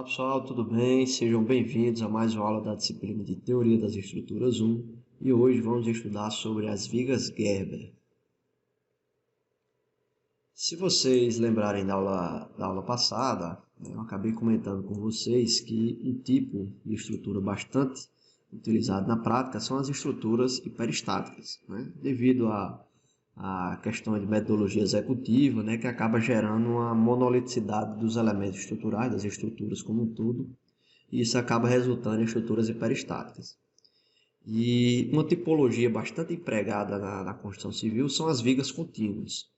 Pessoal, tudo bem? Sejam bem-vindos a mais uma aula da disciplina de Teoria das Estruturas 1 e hoje vamos estudar sobre as vigas Gerber. Se vocês lembrarem da aula passada, eu acabei comentando com vocês que um tipo de estrutura bastante utilizado na prática são as estruturas hiperestáticas, devido a questão de metodologia executiva, que acaba gerando uma monoliticidade dos elementos estruturais, das estruturas como um todo, e isso acaba resultando em estruturas hiperestáticas. E uma tipologia bastante empregada na construção civil são as vigas contínuas.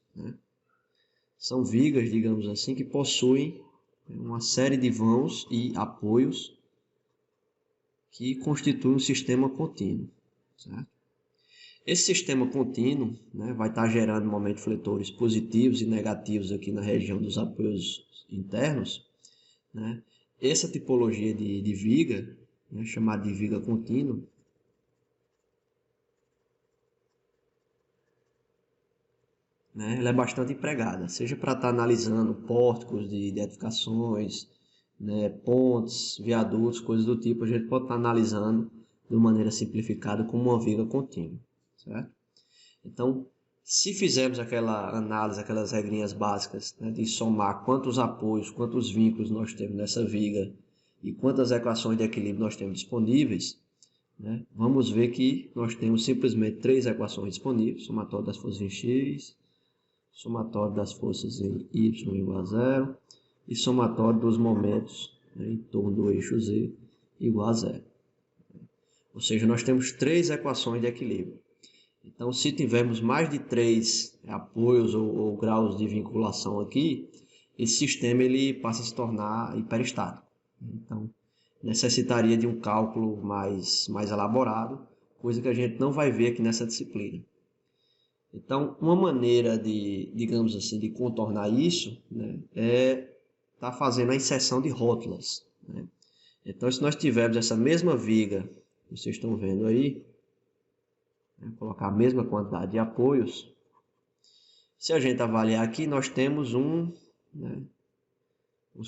São vigas, digamos assim, que possuem uma série de vãos e apoios que constituem um sistema contínuo, certo? Esse sistema contínuo vai estar gerando momentos fletores positivos e negativos aqui na região dos apoios internos. Essa tipologia de viga, chamada de viga contínua, ela é bastante empregada, seja para estar analisando pórticos de edificações, pontes, viadutos, coisas do tipo, a gente pode estar analisando de maneira simplificada como uma viga contínua. Certo? Então, se fizermos aquela análise, aquelas regrinhas básicas, de somar quantos apoios, quantos vínculos nós temos nessa viga e quantas equações de equilíbrio nós temos disponíveis, vamos ver que nós temos simplesmente três equações disponíveis: somatório das forças em x, somatório das forças em y igual a zero e somatório dos momentos em torno do eixo z igual a zero. Ou seja, nós temos três equações de equilíbrio. Então, se tivermos mais de três apoios ou graus de vinculação aqui, esse sistema ele passa a se tornar hiperestático. Então, necessitaria de um cálculo mais elaborado, coisa que a gente não vai ver aqui nessa disciplina. Então, uma maneira de, digamos assim, de contornar isso, é estar fazendo a inserção de rótulas. Então, se nós tivermos essa mesma viga, vocês estão vendo aí, colocar a mesma quantidade de apoios. Se a gente avaliar aqui, nós temos vamos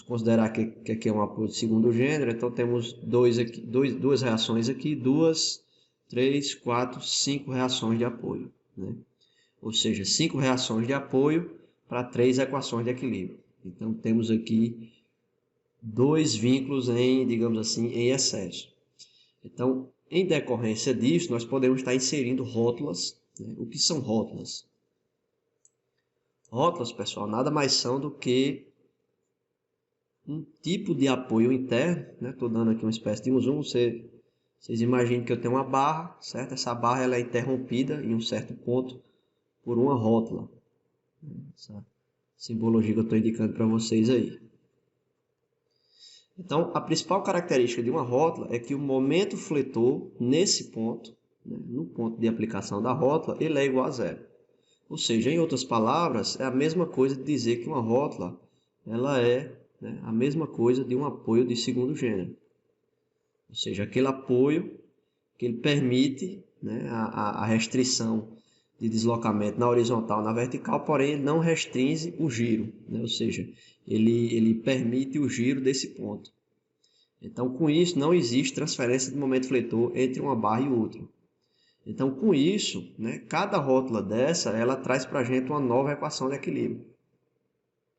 considerar que aqui é um apoio de segundo gênero, então temos duas reações aqui, 2, 3, 4, 5 reações de apoio. Ou seja, 5 reações de apoio para 3 equações de equilíbrio. Então temos aqui dois vínculos digamos assim, em excesso. Então, em decorrência disso, nós podemos estar inserindo rótulas. O que são rótulas? Rótulas, pessoal, nada mais são do que um tipo de apoio interno. Estou dando aqui uma espécie de um zoom. Vocês imaginem que eu tenho uma barra, certo? Essa barra ela é interrompida em um certo ponto por uma rótula. Essa simbologia que eu estou indicando para vocês aí. Então, a principal característica de uma rótula é que o momento fletor nesse ponto, no ponto de aplicação da rótula, ele é igual a zero. Ou seja, em outras palavras, é a mesma coisa de dizer que uma rótula ela é a mesma coisa de um apoio de segundo gênero. Ou seja, aquele apoio que ele permite a restrição de deslocamento na horizontal, na vertical, porém ele não restringe o giro, ou seja, ele permite o giro desse ponto. Então, com isso, não existe transferência de momento fletor entre uma barra e outra. Então, com isso, cada rótula dessa, ela traz para a gente uma nova equação de equilíbrio.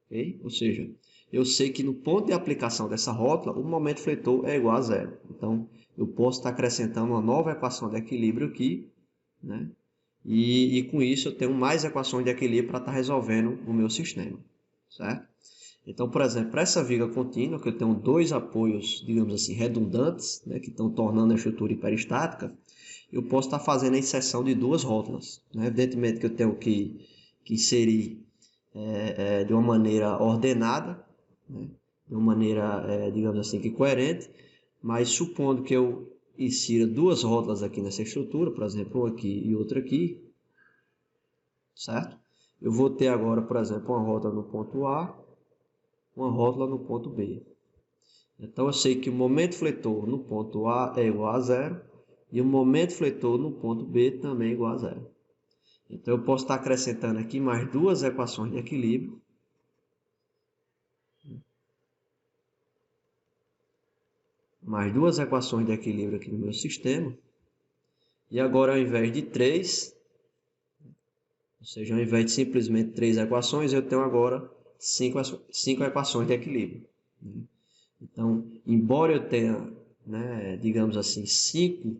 Okay? Ou seja, eu sei que no ponto de aplicação dessa rótula, o momento fletor é igual a zero. Então, eu posso estar acrescentando uma nova equação de equilíbrio aqui, e com isso eu tenho mais equações de equilíbrio para estar resolvendo o meu sistema, certo? Então, por exemplo, para essa viga contínua, que eu tenho dois apoios, digamos assim, redundantes, que estão tornando a estrutura hiperestática, eu posso estar fazendo a inserção de duas rótulas. Evidentemente que eu tenho que inserir de uma maneira ordenada, de uma maneira, digamos assim, que coerente, mas supondo que eu insira duas rótulas aqui nessa estrutura, por exemplo, uma aqui e outra aqui, certo? Eu vou ter agora, por exemplo, uma rótula no ponto A, uma rótula no ponto B. Então, eu sei que o momento fletor no ponto A é igual a zero e o momento fletor no ponto B também é igual a zero. Então, eu posso estar acrescentando aqui mais duas equações de equilíbrio. mais duas equações de equilíbrio aqui no meu sistema. E agora, ao invés de 3, ou seja, ao invés de simplesmente 3 equações, eu tenho agora 5 equações de equilíbrio. Então, embora eu tenha, digamos assim, 5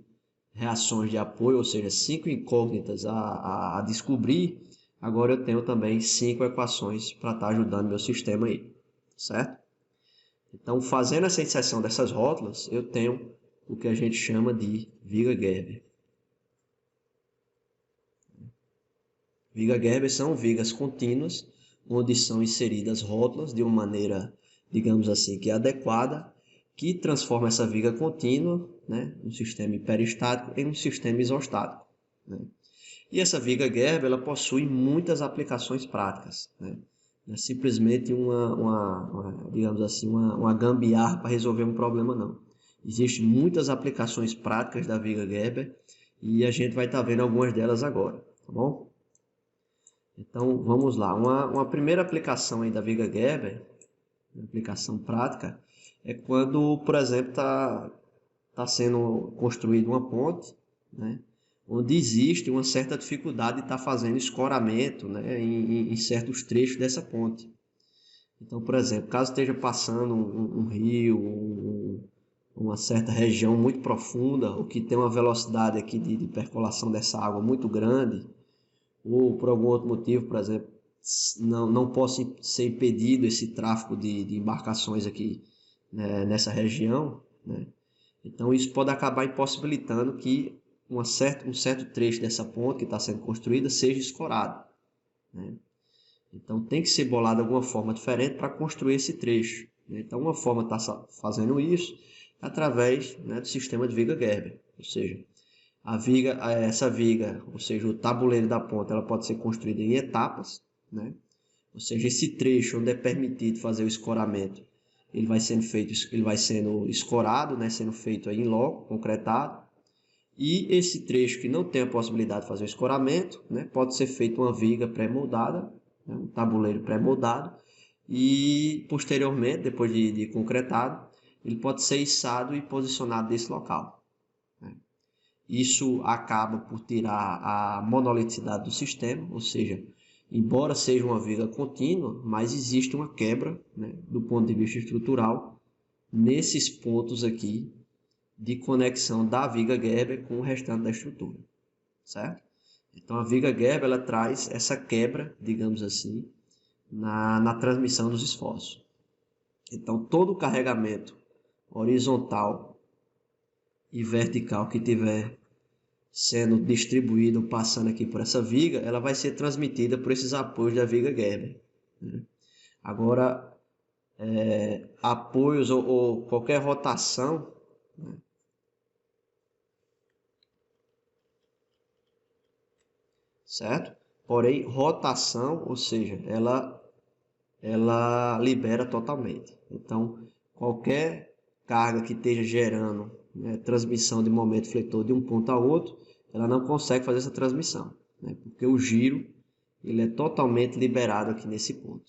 reações de apoio, ou seja, 5 incógnitas a descobrir, agora eu tenho também 5 equações para estar ajudando meu sistema aí, certo? Então, fazendo essa inserção dessas rótulas, eu tenho o que a gente chama de viga Gerber. Viga Gerber são vigas contínuas, onde são inseridas rótulas de uma maneira, digamos assim, que é adequada, que transforma essa viga contínua, um sistema hiperestático, em um sistema isostático. E essa viga Gerber ela possui muitas aplicações práticas. Não é simplesmente digamos assim, uma gambiarra para resolver um problema, não. Existem muitas aplicações práticas da viga Gerber e a gente vai estar vendo algumas delas agora, tá bom? Então, vamos lá. Uma primeira aplicação aí da viga Gerber, uma aplicação prática, é quando, por exemplo, está sendo construída uma ponte, onde existe uma certa dificuldade de estar fazendo escoramento, em certos trechos dessa ponte. Então, por exemplo, caso esteja passando um rio, uma certa região muito profunda, ou que tem uma velocidade aqui de percolação dessa água muito grande, ou por algum outro motivo, por exemplo, não possa ser impedido esse tráfego de embarcações aqui, nessa região, Então isso pode acabar impossibilitando que um certo trecho dessa ponte que está sendo construída seja escorado. Então tem que ser bolada alguma forma diferente para construir esse trecho. Então uma forma de estar fazendo isso é através do sistema de viga Gerber, ou seja, essa viga, ou seja, o tabuleiro da ponte, ela pode ser construída em etapas, Ou seja, esse trecho onde é permitido fazer o escoramento, ele vai sendo escorado, sendo feito aí em loco, concretado. E esse trecho que não tem a possibilidade de fazer o escoramento, pode ser feito uma viga pré-moldada, um tabuleiro pré-moldado, e posteriormente, depois de concretado, ele pode ser içado e posicionado desse local. Isso acaba por tirar a monoliticidade do sistema, ou seja, embora seja uma viga contínua, mas existe uma quebra, do ponto de vista estrutural, nesses pontos aqui de conexão da viga Gerber com o restante da estrutura, certo? Então a viga Gerber ela traz essa quebra, digamos assim, na transmissão dos esforços. Então todo o carregamento horizontal e vertical que tiver sendo distribuído, passando aqui por essa viga, ela vai ser transmitida por esses apoios da viga Gerber. Agora, apoios ou qualquer rotação, certo? Porém, rotação, ou seja, ela libera totalmente. Então, qualquer carga que esteja gerando transmissão de momento fletor de um ponto a outro, ela não consegue fazer essa transmissão, porque o giro ele é totalmente liberado aqui nesse ponto,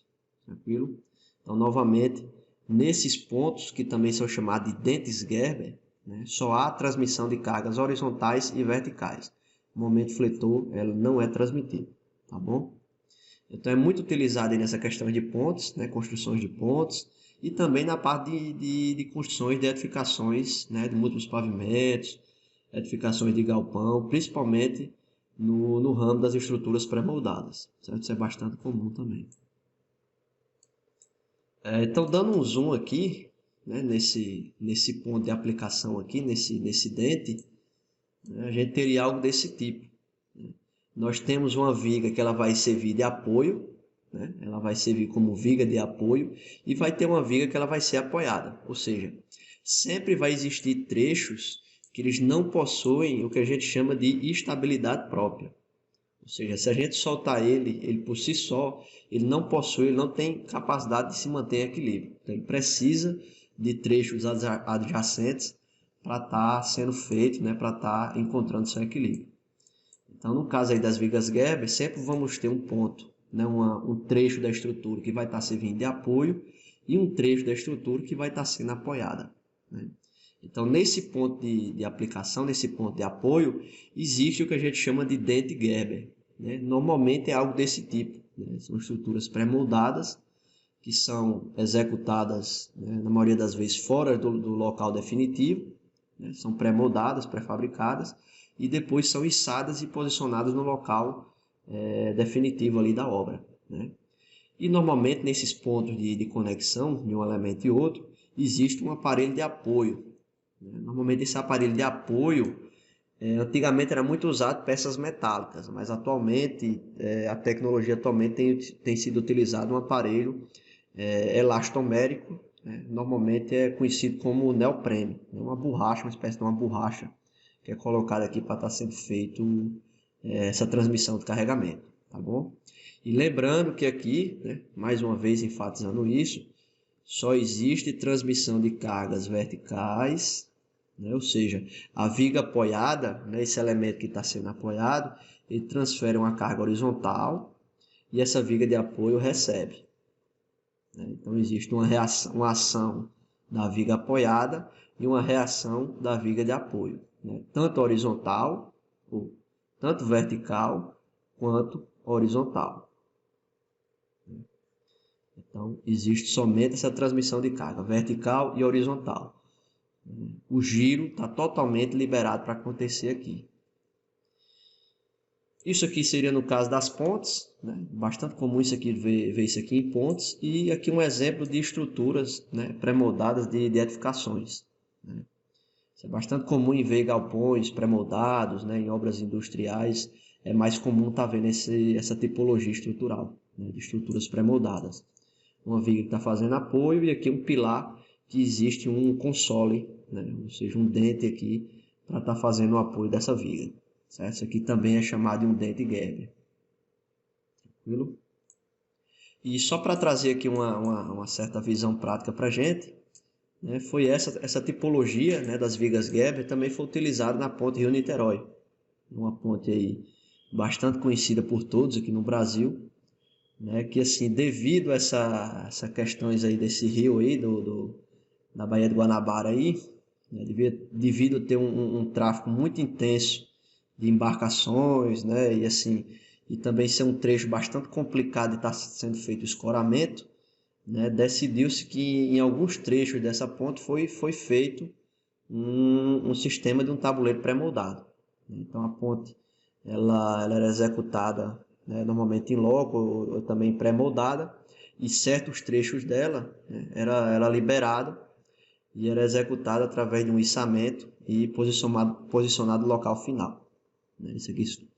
tranquilo? Então, novamente, nesses pontos que também são chamados de dentes Gerber, só há transmissão de cargas horizontais e verticais. O momento fletor ela não é transmitido, tá bom? Então é muito utilizado aí nessa questão de pontes, construções de pontes, e também na parte de construções de edificações, de múltiplos pavimentos, edificações de galpão, principalmente no ramo das estruturas pré-moldadas, certo? Isso é bastante comum também. Então, dando um zoom aqui, nesse ponto de aplicação aqui, nesse dente, a gente teria algo desse tipo. Nós temos uma viga que ela vai servir de apoio, ela vai servir como viga de apoio, e vai ter uma viga que ela vai ser apoiada, ou seja, sempre vai existir trechos que eles não possuem o que a gente chama de estabilidade própria. Ou seja, se a gente soltar ele por si só, ele não tem capacidade de se manter em equilíbrio. Então, ele precisa de trechos adjacentes para estar sendo feito, para estar encontrando seu equilíbrio. Então, no caso aí das vigas Gerber, sempre vamos ter um ponto, um trecho da estrutura que vai estar servindo de apoio e um trecho da estrutura que vai estar sendo apoiada. Então, nesse ponto de aplicação, nesse ponto de apoio, existe o que a gente chama de dente Gerber, né? Normalmente é algo desse tipo, né? São estruturas pré-moldadas que são executadas, né, na maioria das vezes fora do local definitivo, né? São pré-moldadas, pré-fabricadas, e depois são içadas e posicionadas no local definitivo ali da obra, né? E normalmente nesses pontos de conexão de um elemento e outro, existe um aparelho de apoio, né? Normalmente esse aparelho de apoio, antigamente era muito usado peças metálicas, mas atualmente, a tecnologia atualmente tem sido utilizado um aparelho elastomérico, né? Normalmente é conhecido como neoprene, é uma borracha, uma espécie de uma borracha que é colocada aqui para estar sendo feito essa transmissão de carregamento, tá bom? E lembrando que aqui, né, mais uma vez enfatizando isso, só existe transmissão de cargas verticais, né, ou seja, a viga apoiada, né, esse elemento que está sendo apoiado, ele transfere uma carga horizontal e essa viga de apoio recebe, né? Então existe uma reação, uma ação da viga apoiada e uma reação da viga de apoio, né? Tanto horizontal, ou tanto vertical, quanto horizontal. Então existe somente essa transmissão de carga vertical e horizontal. O giro está totalmente liberado para acontecer aqui. Isso aqui seria no caso das pontes, né? Bastante comum isso aqui, ver isso aqui em pontes. E aqui um exemplo de estruturas, né, pré-moldadas de edificações, né? Isso é bastante comum em ver galpões pré-moldados, né, em obras industriais. É mais comum estar vendo essa tipologia estrutural, né, de estruturas pré-moldadas. Uma viga que está fazendo apoio e aqui um pilar que existe um console, né, ou seja, um dente aqui para estar fazendo o apoio dessa viga. Certo? Isso aqui também é chamado de um dente Gerber. Tranquilo? E só para trazer aqui uma certa visão prática para a gente, né, foi essa tipologia, né, das vigas Gerber também foi utilizada na ponte Rio-Niterói. Uma ponte aí bastante conhecida por todos aqui no Brasil, né, que assim, devido a essa questões aí desse rio aí, da Baía de Guanabara aí, né, devido a ter um tráfego muito intenso de embarcações, né, e assim, e também ser um trecho bastante complicado de estar sendo feito o escoramento, né, decidiu-se que em alguns trechos dessa ponte foi feito um sistema de um tabuleiro pré-moldado. Então a ponte ela era executada, né, normalmente em loco ou também pré-moldada, e certos trechos dela, né, era liberado e era executada através de um içamento e posicionado no local final.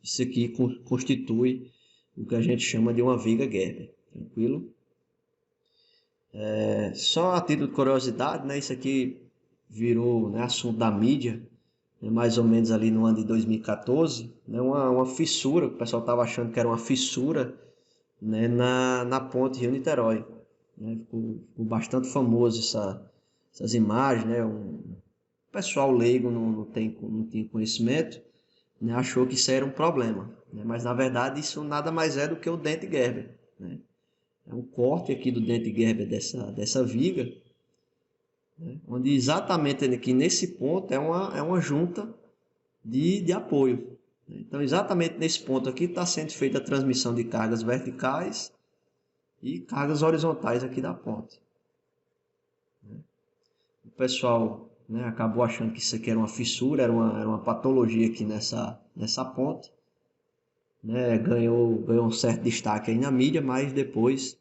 Isso aqui constitui o que a gente chama de uma viga Gerber, tranquilo? Só a título de curiosidade, né, isso aqui virou, né, assunto da mídia, né, mais ou menos ali no ano de 2014, né, uma fissura, o pessoal estava achando que era uma fissura, né, na ponte Rio-Niterói. Né, ficou bastante famoso essas imagens, né, o pessoal leigo não tem conhecimento, né, achou que isso era um problema, né, mas na verdade isso nada mais é do que o dente Gerber, né? É um corte aqui do dente Gerber dessa viga, né, onde exatamente aqui nesse ponto é uma junta de apoio, né? Então exatamente nesse ponto aqui está sendo feita a transmissão de cargas verticais e cargas horizontais aqui da ponte, né? O pessoal, né, acabou achando que isso aqui era uma fissura, era uma patologia aqui nessa ponte, né? Ganhou um certo destaque aí na mídia, mas depois,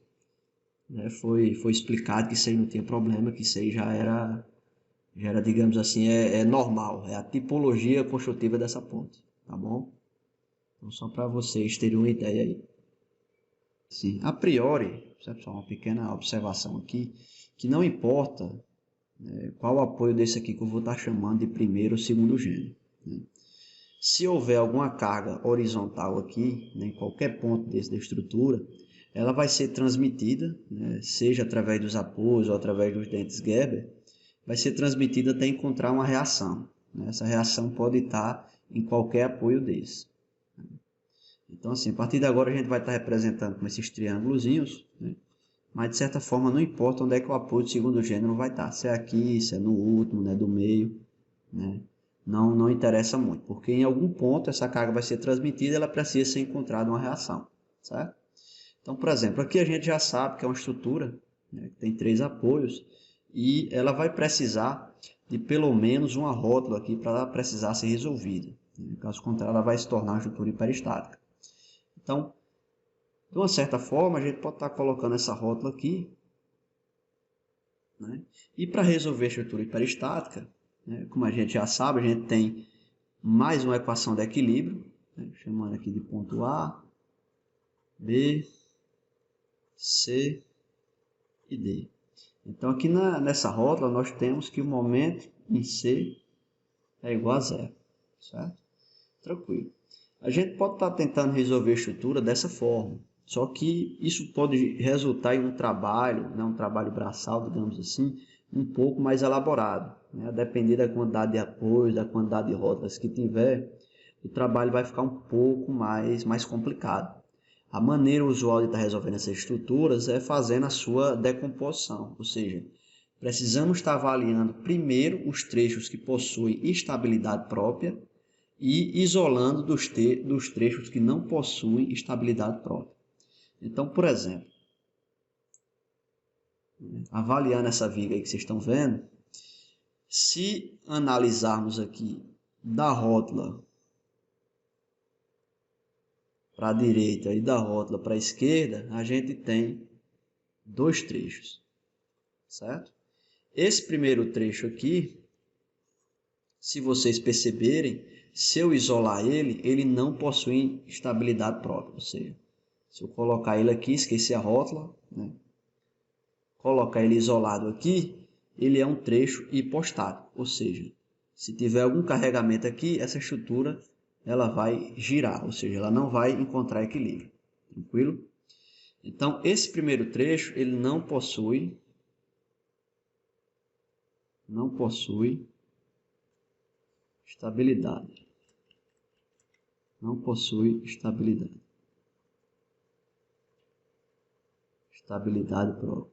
né, foi explicado que isso aí não tinha problema, que isso aí já era, digamos assim, normal, é a tipologia construtiva dessa ponte, tá bom? Então, só para vocês terem uma ideia aí. Sim, a priori, pessoal, uma pequena observação aqui, que não importa, né, qual o apoio desse aqui que eu vou estar chamando de primeiro ou segundo gênero, né? Se houver alguma carga horizontal aqui, né, em qualquer ponto da estrutura, ela vai ser transmitida, né, seja através dos apoios ou através dos dentes Gerber, vai ser transmitida até encontrar uma reação, né? Essa reação pode estar em qualquer apoio desse. Então, assim, a partir de agora a gente vai estar representando com esses triângulozinhos, né, mas de certa forma não importa onde é que o apoio do segundo gênero vai estar, se é aqui, se é no último, né, do meio, né? Não interessa muito, porque em algum ponto essa carga vai ser transmitida e ela precisa ser encontrada uma reação, certo? Então, por exemplo, aqui a gente já sabe que é uma estrutura, né, que tem 3 apoios e ela vai precisar de pelo menos uma rótula aqui para ela precisar ser resolvida, né? Caso contrário, ela vai se tornar uma estrutura hiperestática. Então, de uma certa forma, a gente pode estar colocando essa rótula aqui, né? E para resolver a estrutura hiperestática, né, como a gente já sabe, a gente tem mais uma equação de equilíbrio, né, chamando aqui de ponto A, B, C e D. Então aqui nessa rótula nós temos que o momento em C é igual a zero, certo? Tranquilo. A gente pode estar tentando resolver a estrutura dessa forma, só que isso pode resultar em um trabalho, né, um trabalho braçal, digamos assim, um pouco mais elaborado, né? A depender da quantidade de apoios, da quantidade de rótulas que tiver, o trabalho vai ficar um pouco mais complicado. A maneira usual de estar resolvendo essas estruturas é fazendo a sua decomposição, ou seja, precisamos estar avaliando primeiro os trechos que possuem estabilidade própria e isolando dos trechos que não possuem estabilidade própria. Então, por exemplo, avaliando essa viga aí que vocês estão vendo, se analisarmos aqui da rótula para a direita e da rótula para a esquerda, a gente tem 2 trechos, certo? Esse primeiro trecho aqui, se vocês perceberem, se eu isolar ele, ele não possui estabilidade própria, ou seja, se eu colocar ele aqui, esquecer a rótula, né? Colocar ele isolado aqui, ele é um trecho hipostático, ou seja, se tiver algum carregamento aqui, essa estrutura ela vai girar, ou seja, ela não vai encontrar equilíbrio, tranquilo? Então, esse primeiro trecho, ele não possui estabilidade. Não possui estabilidade. Estabilidade própria.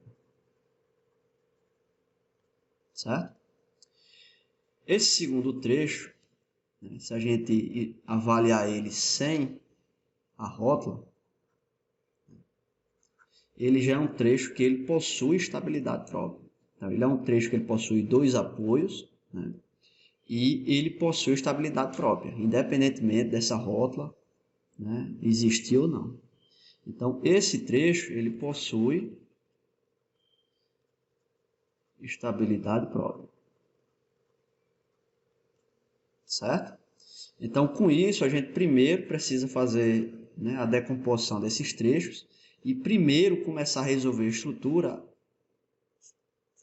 Certo? Esse segundo trecho, né, se a gente avaliar ele sem a rótula, ele já é um trecho que ele possui estabilidade própria. Então, ele é um trecho que ele possui 2 apoios, né, e ele possui estabilidade própria, independentemente dessa rótula, né, existir ou não. Então, esse trecho ele possui estabilidade própria. Certo? Então, com isso, a gente primeiro precisa fazer, né, a decomposição desses trechos e primeiro começar a resolver a estrutura,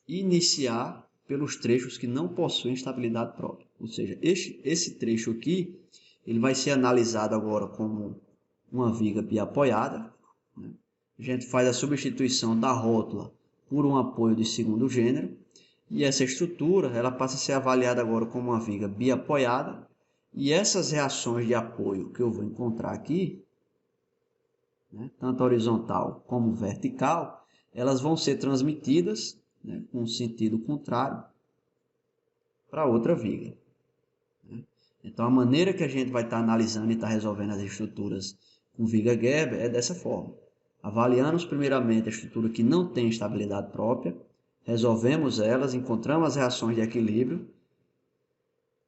iniciar pelos trechos que não possuem estabilidade própria. Ou seja, esse trecho aqui, ele vai ser analisado agora como uma viga biapoiada, né? A gente faz a substituição da rótula por um apoio de segundo gênero, e essa estrutura ela passa a ser avaliada agora como uma viga biapoiada, e essas reações de apoio que eu vou encontrar aqui, né, tanto horizontal como vertical, elas vão ser transmitidas, né, com um sentido contrário para outra viga, né? Então, a maneira que a gente vai estar analisando e estar resolvendo as estruturas com viga Gerber é dessa forma. Avaliamos primeiramente a estrutura que não tem estabilidade própria, resolvemos elas, encontramos as reações de equilíbrio,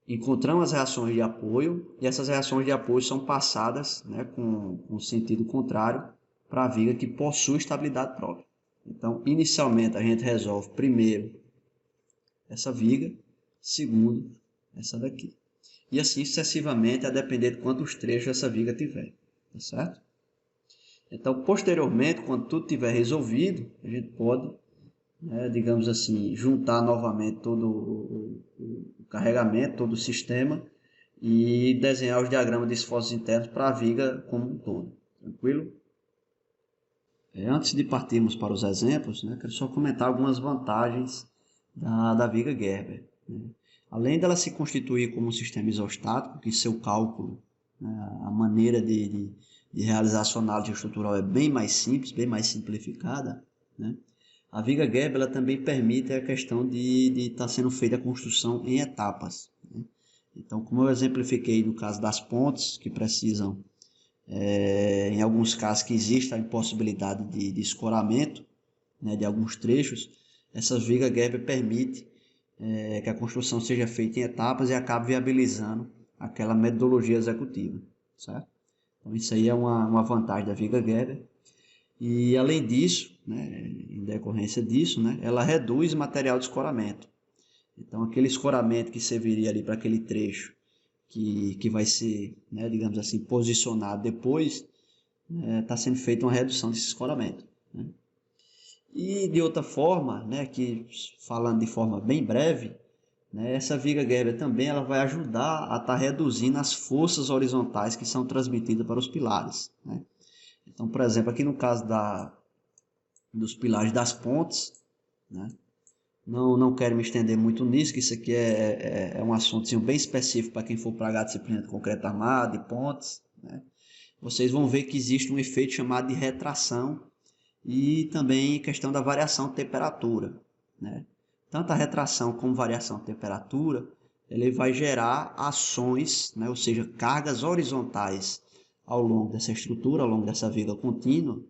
encontramos as reações de apoio, e essas reações de apoio são passadas, né, com sentido contrário para a viga que possui estabilidade própria. Então, inicialmente, a gente resolve primeiro essa viga, segundo essa daqui. E assim sucessivamente, a depender de quantos trechos essa viga tiver. Tá certo? Então, posteriormente, quando tudo tiver resolvido, a gente pode, né, digamos assim, juntar novamente todo o carregamento, todo o sistema e desenhar os diagramas de esforços internos para a viga como um todo. Tranquilo? Antes de partirmos para os exemplos, né, quero só comentar algumas vantagens da viga Gerber, né? Além dela se constituir como um sistema isostático, que seu cálculo, né, a maneira de realizar sua análise estrutural é bem mais simples, bem mais simplificada, né? A viga Gerber ela também permite a questão de estar sendo feita a construção em etapas, né? Então, como eu exemplifiquei no caso das pontes, que precisam, em alguns casos que existe a impossibilidade de escoramento, né, de alguns trechos, essa viga Gerber permite que a construção seja feita em etapas e acabe viabilizando aquela metodologia executiva, certo? Então, isso aí é uma vantagem da viga Gerber. E além disso, né, em decorrência disso, né, ela reduz material de escoramento. Então, aquele escoramento que serviria ali para aquele trecho que vai ser, né, digamos assim, posicionado depois, está sendo feita uma redução desse escoramento, né? E de outra forma, né, que falando de forma bem breve, né, essa viga Gerber também ela vai ajudar a estar reduzindo as forças horizontais que são transmitidas para os pilares, né? Então, por exemplo, aqui no caso dos pilares das pontes, né, não quero me estender muito nisso, que isso aqui é um assunto bem específico para quem for para a disciplina de concreto armado e pontes, né? Vocês vão ver que existe um efeito chamado de retração e também questão da variação de temperatura, né? Tanto a retração como variação de temperatura, ele vai gerar ações, né? Ou seja, cargas horizontais ao longo dessa estrutura, ao longo dessa viga contínua,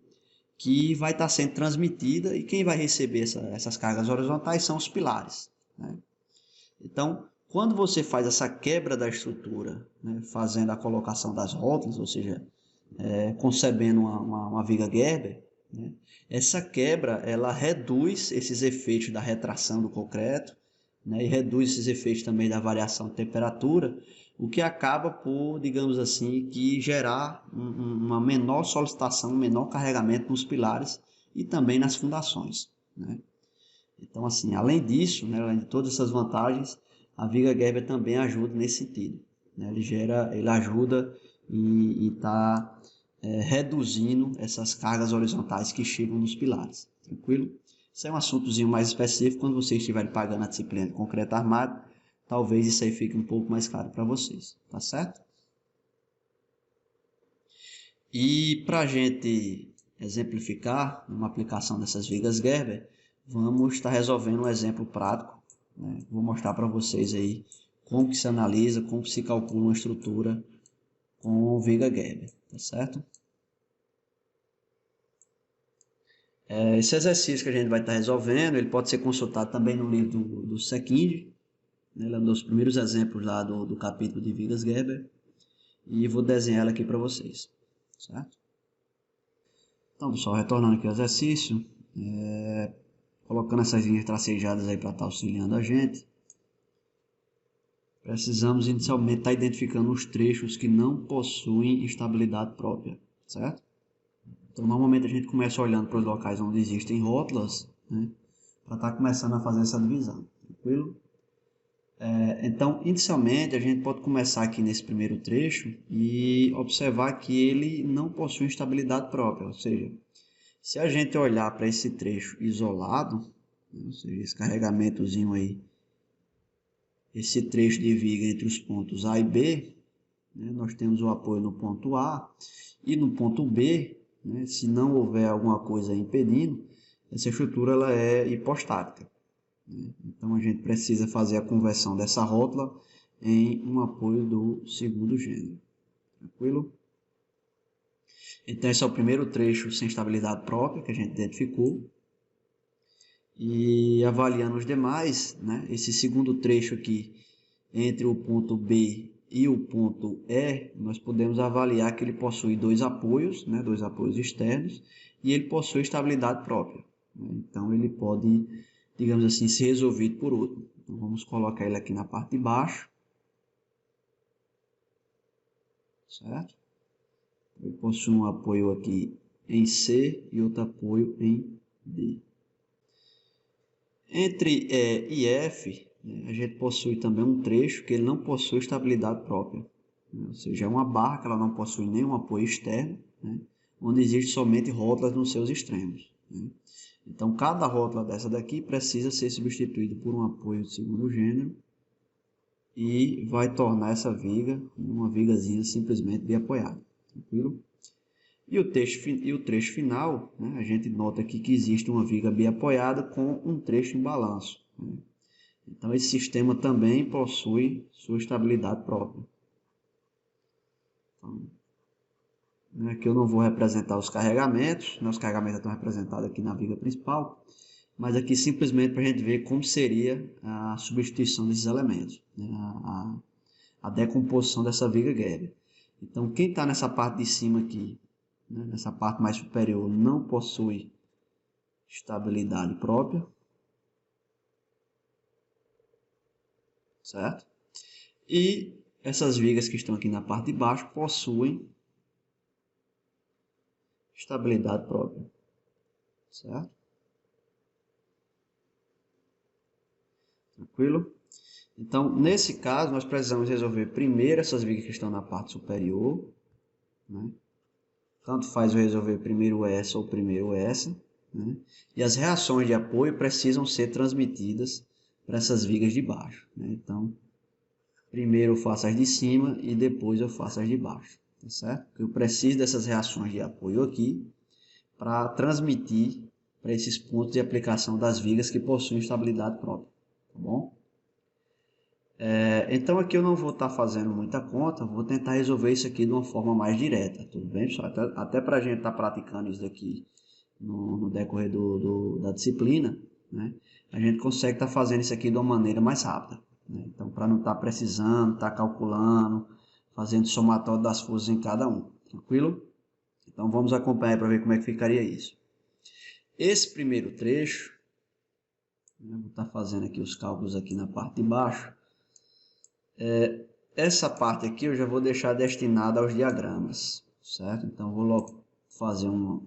que vai estar sendo transmitida e quem vai receber essas cargas horizontais são os pilares, né? Então, quando você faz essa quebra da estrutura, né, fazendo a colocação das rótulas, ou seja, concebendo uma viga Gerber, né, essa quebra ela reduz esses efeitos da retração do concreto, né, e reduz esses efeitos também da variação de temperatura, o que acaba por, digamos assim, que gerar uma menor solicitação, um menor carregamento nos pilares e também nas fundações, né? Então, assim, além disso, né, além de todas essas vantagens, a viga Gerber também ajuda nesse sentido, né? Ele ajuda e está reduzindo essas cargas horizontais que chegam nos pilares, tranquilo? Isso é um assuntozinho mais específico quando vocês estiverem pagando a disciplina de concreto armado, talvez isso aí fique um pouco mais caro para vocês, tá certo? E para a gente exemplificar uma aplicação dessas vigas Gerber, vamos estar resolvendo um exemplo prático, né? Vou mostrar para vocês aí como que se analisa, como se calcula uma estrutura com viga Gerber, tá certo? Esse exercício que a gente vai estar resolvendo, ele pode ser consultado também no livro do Sequind, né? Ele é um dos primeiros exemplos lá do capítulo de vigas Gerber, e vou desenhar ela aqui para vocês, certo? Então, pessoal, retornando aqui ao exercício, colocando essas linhas tracejadas aí para estar auxiliando a gente, precisamos inicialmente estar identificando os trechos que não possuem estabilidade própria, certo? Então, normalmente a gente começa olhando para os locais onde existem rótulas, né, para estar começando a fazer essa divisão, tranquilo? Então, inicialmente, a gente pode começar aqui nesse primeiro trecho e observar que ele não possui estabilidade própria, ou seja, se a gente olhar para esse trecho isolado, né, ou seja, esse carregamentozinho aí, esse trecho de viga entre os pontos A e B, né, nós temos o apoio no ponto A e no ponto B, né, se não houver alguma coisa impedindo, essa estrutura ela é hipostática, né? Então a gente precisa fazer a conversão dessa rótula em um apoio do segundo gênero, tranquilo? Então esse é o primeiro trecho sem estabilidade própria que a gente identificou. E avaliando os demais, né, esse segundo trecho aqui entre o ponto B e o ponto E, nós podemos avaliar que ele possui dois apoios, né, dois apoios externos, e ele possui estabilidade própria, né? Então ele pode, digamos assim, ser resolvido por outro. Então vamos colocar ele aqui na parte de baixo, certo? Ele possui um apoio aqui em C e outro apoio em D. Entre E e F, a gente possui também um trecho que ele não possui estabilidade própria, né? Ou seja, é uma barra que ela não possui nenhum apoio externo, né? Onde existe somente rótulas nos seus extremos, né? Então, cada rótula dessa daqui precisa ser substituída por um apoio de segundo gênero e vai tornar essa viga uma vigazinha simplesmente bem apoiada, tranquilo? E o trecho final, né, a gente nota aqui que existe uma viga biapoiada com um trecho em balanço, né? Então, esse sistema também possui sua estabilidade própria. Então, aqui eu não vou representar os carregamentos, né? Os carregamentos estão representados aqui na viga principal, mas aqui simplesmente para a gente ver como seria a substituição desses elementos, né? A decomposição dessa viga Gerber. Então, quem está nessa parte de cima aqui, né, nessa parte mais superior, não possui estabilidade própria, certo? E essas vigas que estão aqui na parte de baixo possuem estabilidade própria, certo? Tranquilo? Então, nesse caso, nós precisamos resolver primeiro essas vigas que estão na parte superior, né? Tanto faz eu resolver primeiro essa ou primeiro essa, né? E as reações de apoio precisam ser transmitidas para essas vigas de baixo, né? Então, primeiro eu faço as de cima e depois eu faço as de baixo, tá certo? Eu preciso dessas reações de apoio aqui para transmitir para esses pontos de aplicação das vigas que possuem estabilidade própria, tá bom? Então aqui eu não vou estar fazendo muita conta, vou tentar resolver isso aqui de uma forma mais direta, tudo bem, pessoal? Até para a gente estar praticando isso daqui no decorrer da disciplina, né? A gente consegue estar fazendo isso aqui de uma maneira mais rápida, né? Então, para não estar precisando, estar calculando, fazendo somatório das forças em cada um, tranquilo? Então vamos acompanhar para ver como é que ficaria isso. Esse primeiro trecho, né, vou estar fazendo aqui os cálculos aqui na parte de baixo. Essa parte aqui eu já vou deixar destinada aos diagramas, certo? Então vou logo fazer um...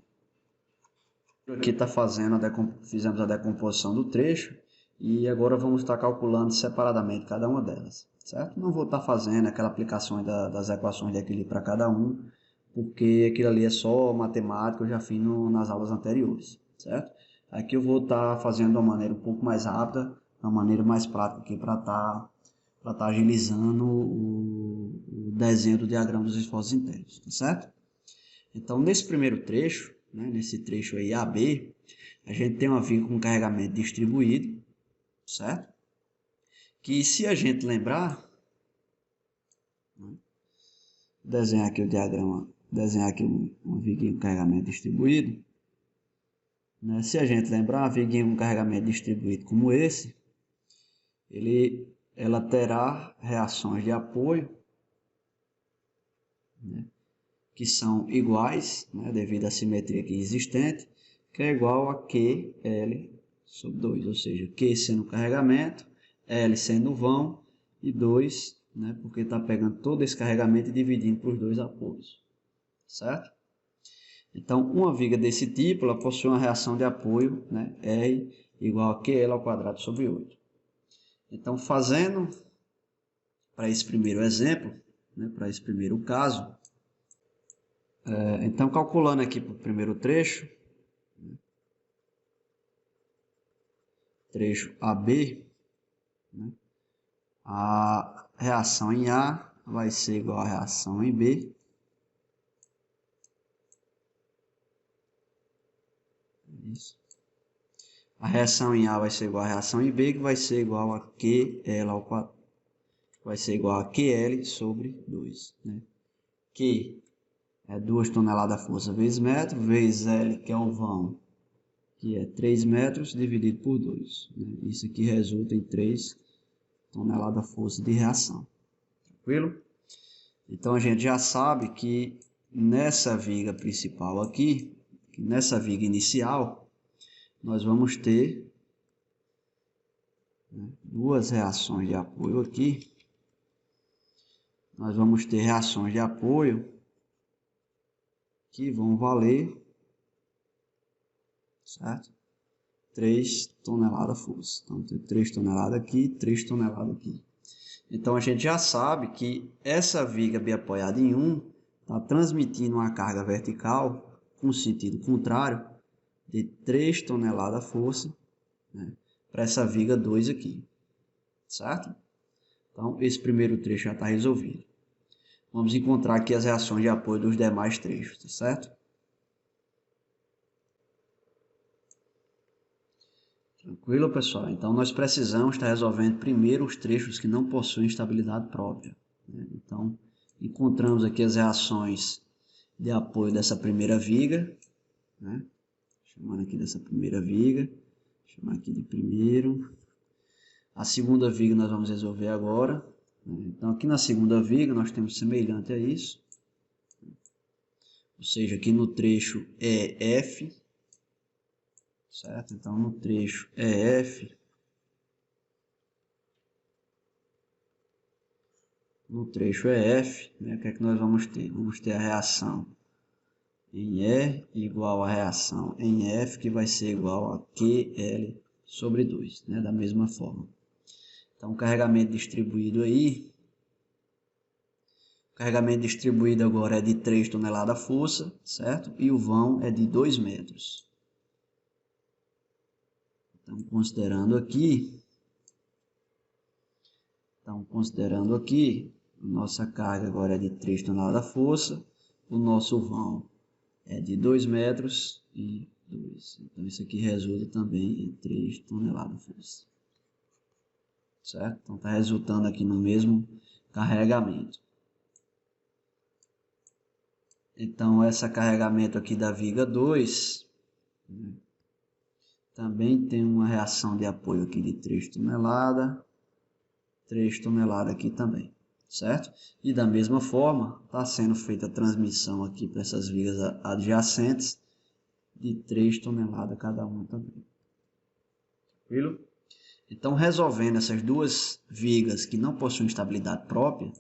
Aqui está fazendo fizemos a decomposição do trecho e agora vamos estar calculando separadamente cada uma delas, certo? Não vou estar fazendo aquela aplicação das equações de equilíbrio para cada um, porque aquilo ali é só matemática, eu já fiz nas aulas anteriores, certo? Aqui eu vou estar fazendo de uma maneira um pouco mais rápida, de uma maneira mais prática aqui para estar agilizando o desenho do diagrama dos esforços internos, tá certo? Então, nesse primeiro trecho, né, nesse trecho aí AB, a gente tem uma viga com carregamento distribuído, certo? Que se a gente lembrar, né, desenhar aqui o diagrama, desenhar aqui uma viga com carregamento distribuído, né? Se a gente lembrar, a viga com carregamento distribuído como esse, ela terá reações de apoio, né, que são iguais, né, devido à simetria aqui existente, que é igual a QL sobre 2, ou seja, Q sendo o carregamento, L sendo o vão e 2, né, porque está pegando todo esse carregamento e dividindo por os dois apoios, certo? Então, uma viga desse tipo, ela possui uma reação de apoio, né, R igual a QL ao quadrado sobre 8. Então, fazendo para esse primeiro exemplo, né, para esse primeiro caso, então calculando aqui para o primeiro trecho, trecho AB, né, a reação em A vai ser igual à reação em B. Isso. A reação em A vai ser igual à reação em B, que vai ser igual a QL ao quadrado. Vai ser igual a QL sobre 2. Né? Q é 2 toneladas força vezes metro, vezes L, que é o vão, que é 3 metros, dividido por 2. Né? Isso aqui resulta em 3 toneladas força de reação. Tranquilo? Então a gente já sabe que nessa viga principal aqui, nessa viga inicial, nós vamos ter, né, duas reações de apoio aqui. Nós vamos ter reações de apoio que vão valer, certo? 3 toneladas força. Então tem 3 toneladas aqui, 3 toneladas aqui. Então a gente já sabe que essa viga biapoiada em 1 está transmitindo uma carga vertical com sentido contrário de 3 toneladas força, né, para essa viga 2 aqui, certo? Então esse primeiro trecho já está resolvido. Vamos encontrar aqui as reações de apoio dos demais trechos, tá certo? Tranquilo, pessoal? Então, nós precisamos estar resolvendo primeiro os trechos que não possuem estabilidade própria, né? Então, encontramos aqui as reações de apoio dessa primeira viga, né? Chamando aqui dessa primeira viga, chamar aqui de primeiro. A segunda viga nós vamos resolver agora, né? Então, aqui na segunda viga nós temos semelhante a isso, ou seja, aqui no trecho EF, certo? Então, no trecho EF, no trecho EF, né, o que é que nós vamos ter? Vamos ter a reação em E igual a reação em F, que vai ser igual a QL sobre 2, né, da mesma forma. Então, o carregamento distribuído aí, o carregamento distribuído agora é de 3 toneladas força, certo? E o vão é de 2 metros. Então, considerando aqui, a nossa carga agora é de 3 toneladas força, o nosso vão é de 2 metros e 2. Então, isso aqui resulta também em 3 toneladas força. Certo? Então, está resultando aqui no mesmo carregamento. Então, esse carregamento aqui da viga 2, né, também tem uma reação de apoio aqui de 3 toneladas. 3 toneladas aqui também, certo? E da mesma forma, está sendo feita a transmissão aqui para essas vigas adjacentes de 3 toneladas cada uma também. Tranquilo? Então, resolvendo essas duas vigas que não possuem estabilidade própria,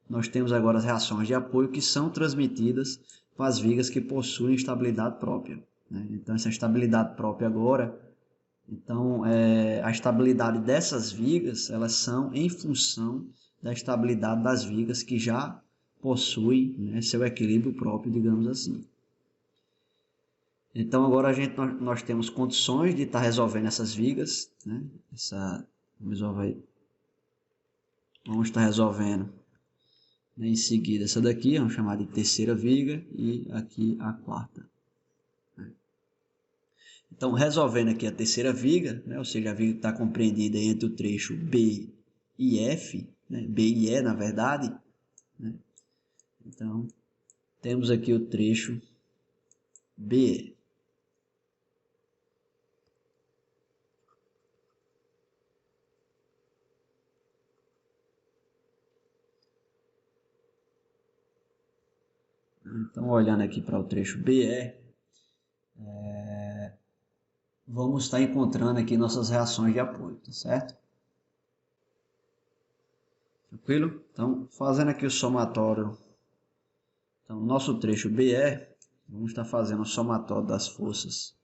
nós temos agora as reações de apoio que são transmitidas para as vigas que possuem estabilidade própria, né? Então, essa estabilidade própria agora, então, a estabilidade dessas vigas, elas são em função da estabilidade das vigas que já possuem, né, seu equilíbrio próprio, digamos assim. Então, agora nós temos condições de estar resolvendo essas vigas, né? Vamos estar resolvendo, né, em seguida essa daqui, vamos chamar de terceira viga, e aqui a quarta. Então, resolvendo aqui a terceira viga, né, ou seja, a viga que está compreendida entre o trecho B e F, né, B e E, na verdade, né? Então, temos aqui o trecho BE. Então, olhando aqui para o trecho BE, vamos estar encontrando aqui nossas reações de apoio, tá certo? Tranquilo? Então, fazendo aqui o somatório. Então, nosso trecho BE, vamos estar fazendo o somatório das forças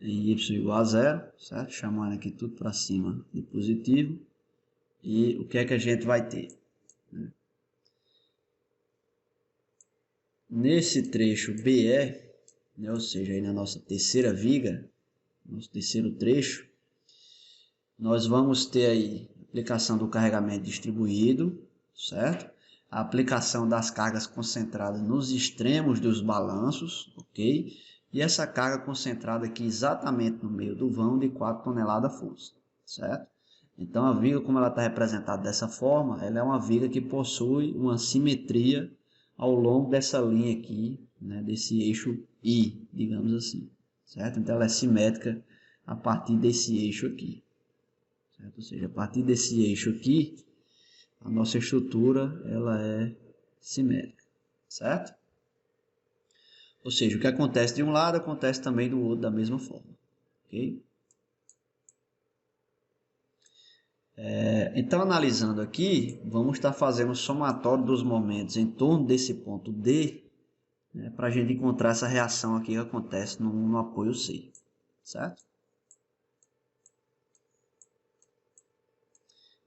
em y igual a 0, certo? Chamando aqui tudo para cima de positivo. E o que é que a gente vai ter, né? Nesse trecho BE, né, ou seja, aí na nossa terceira viga, nosso terceiro trecho, nós vamos ter aí a aplicação do carregamento distribuído, certo? A aplicação das cargas concentradas nos extremos dos balanços, ok? E essa carga concentrada aqui exatamente no meio do vão de 4 toneladas força, certo? Então a viga, como ela está representada dessa forma, ela é uma viga que possui uma simetria ao longo dessa linha aqui, né, desse eixo I, digamos assim, certo? Então ela é simétrica a partir desse eixo aqui, certo? Ou seja, a partir desse eixo aqui, a nossa estrutura ela é simétrica, certo? Ou seja, o que acontece de um lado acontece também do outro da mesma forma, ok? Então, analisando aqui, vamos estar fazendo o somatório dos momentos em torno desse ponto D, né, para a gente encontrar essa reação aqui que acontece no apoio C, certo?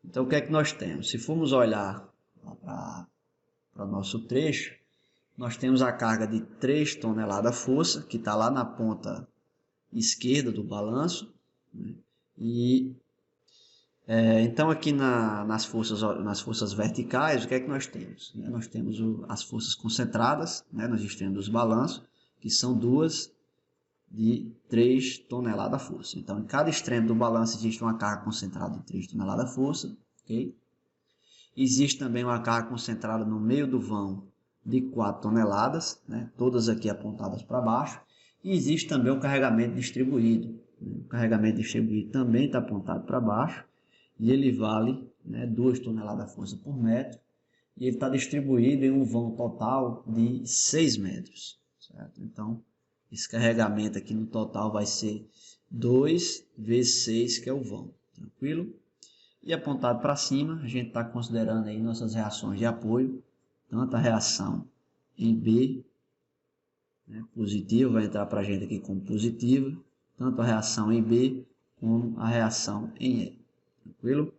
Então, o que é que nós temos? Se formos olhar para o nosso trecho, nós temos a carga de 3 toneladas força, que está lá na ponta esquerda do balanço, né? E então aqui nas forças verticais, o que é que nós temos? Nós temos as forças concentradas, né, nos extremos dos balanços, que são duas, de 3 toneladas-força. Então, em cada extremo do balanço existe uma carga concentrada de 3 toneladas-força. Okay? Existe também uma carga concentrada no meio do vão de 4 toneladas, né? Todas aqui apontadas para baixo. E existe também o carregamento distribuído. O carregamento distribuído também está apontado para baixo e ele vale, né, 2 toneladas-força por metro. E ele está distribuído em um vão total de 6 metros. Certo? Então, esse carregamento aqui no total vai ser 2 vezes 6, que é o vão. Tranquilo? E apontado para cima, a gente está considerando aí nossas reações de apoio. Tanto a reação em B, né, positiva, vai entrar para a gente aqui como positiva. Tanto a reação em B, como a reação em E. Tranquilo?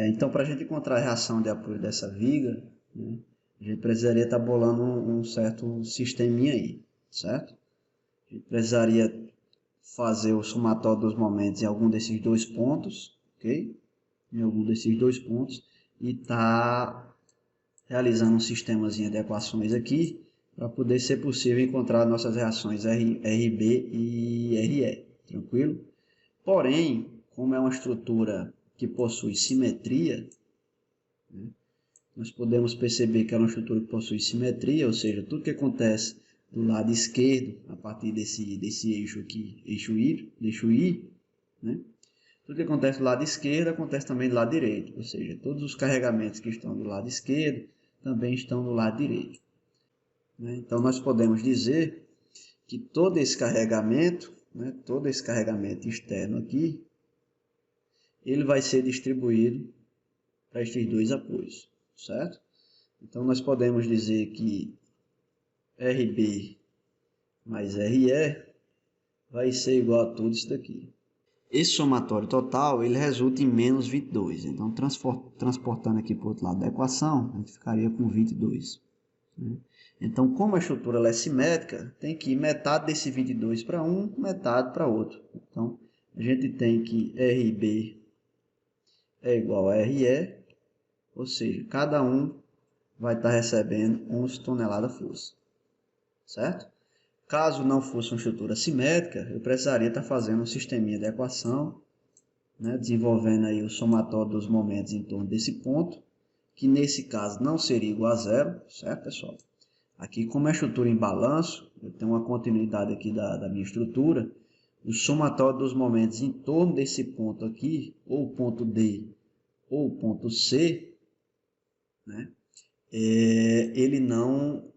Então, para a gente encontrar a reação de apoio dessa viga, né, a gente precisaria estar bolando um certo sisteminha aí, certo? A gente precisaria fazer o somatório dos momentos em algum desses dois pontos, ok? Em algum desses dois pontos, e estar realizando um sistemazinho de equações aqui, para poder ser possível encontrar nossas reações RB e RE, tranquilo? Porém, como é uma estrutura que possui simetria, né, nós podemos perceber que é uma estrutura que possui simetria, ou seja, tudo que acontece do lado esquerdo, a partir desse eixo aqui, eixo I, né? Tudo que acontece do lado esquerdo acontece também do lado direito, ou seja, todos os carregamentos que estão do lado esquerdo também estão do lado direito. Né? Então, nós podemos dizer que todo esse carregamento, né, todo esse carregamento externo aqui, ele vai ser distribuído para estes dois apoios, certo? Então, nós podemos dizer que RB mais RE vai ser igual a tudo isso daqui. Esse somatório total, ele resulta em menos 22. Então, transportando aqui para o outro lado da equação, a gente ficaria com 22. Né? Então, como a estrutura ela é simétrica, tem que ir metade desse 22 para um, metade para outro. Então, a gente tem que RB é igual a RE, ou seja, cada um vai estar recebendo 11 toneladas-força. Certo? Caso não fosse uma estrutura simétrica, eu precisaria estar fazendo um sisteminha de equação, né, desenvolvendo aí o somatório dos momentos em torno desse ponto, que nesse caso não seria igual a zero, certo, pessoal? Aqui, como é estrutura em balanço, eu tenho uma continuidade aqui da minha estrutura, o somatório dos momentos em torno desse ponto aqui, ou ponto D, ou ponto C, né, ele não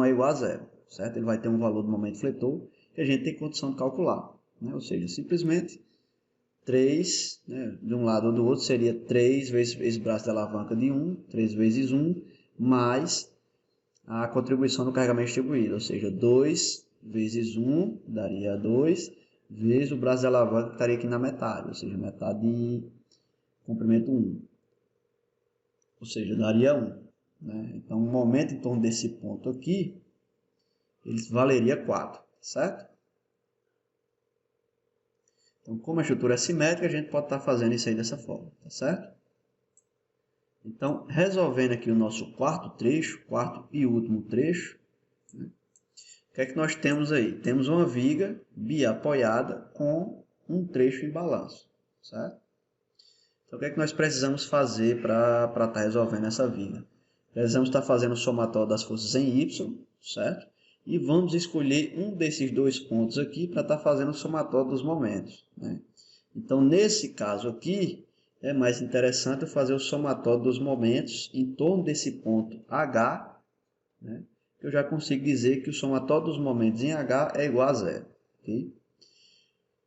é igual a zero, certo? Ele vai ter um valor do momento fletor que a gente tem condição de calcular, né? Ou seja, simplesmente 3, né, de um lado ou do outro, seria 3 vezes esse braço de alavanca de 1, 3 vezes 1, mais a contribuição do carregamento distribuído, ou seja, 2 vezes 1 daria 2, vezes o braço de alavanca que estaria aqui na metade, ou seja, metade de comprimento 1, ou seja, daria 1. Né? Então, o momento em torno desse ponto aqui, ele valeria 4, certo? Então, como a estrutura é simétrica, a gente pode estar fazendo isso aí dessa forma, tá certo? Então, resolvendo aqui o nosso quarto trecho, quarto e último trecho, né? O que é que nós temos aí? Temos uma viga biapoiada com um trecho em balanço, certo? Então, o que é que nós precisamos fazer para estar resolvendo essa viga? Precisamos estar fazendo o somatório das forças em Y, certo? E vamos escolher um desses dois pontos aqui para estar fazendo o somatório dos momentos, né? Então, nesse caso aqui, é mais interessante eu fazer o somatório dos momentos em torno desse ponto H, né? Eu já consigo dizer que o somatório dos momentos em H é igual a zero. Okay?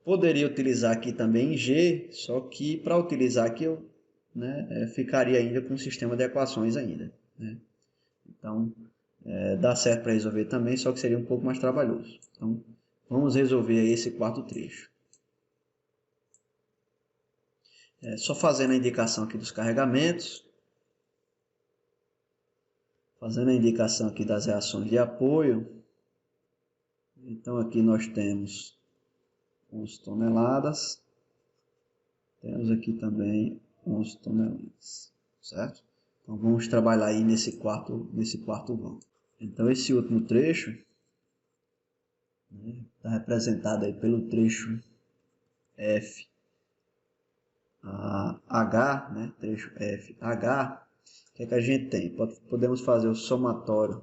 Poderia utilizar aqui também em G, só que para utilizar aqui eu, né, ficaria ainda com um sistema de equações ainda. Né? Então, dá certo para resolver também, só que seria um pouco mais trabalhoso. Então, vamos resolver aí esse quarto trecho. Só fazendo a indicação aqui dos carregamentos. Fazendo a indicação aqui das reações de apoio. Então, aqui nós temos 11 toneladas. Temos aqui também 11 toneladas, certo? Então, vamos trabalhar aí nesse quarto vão. Então, esse último trecho, né? Está representado aí pelo trecho FH, né? Trecho FH. O que é que a gente tem? Podemos fazer o somatório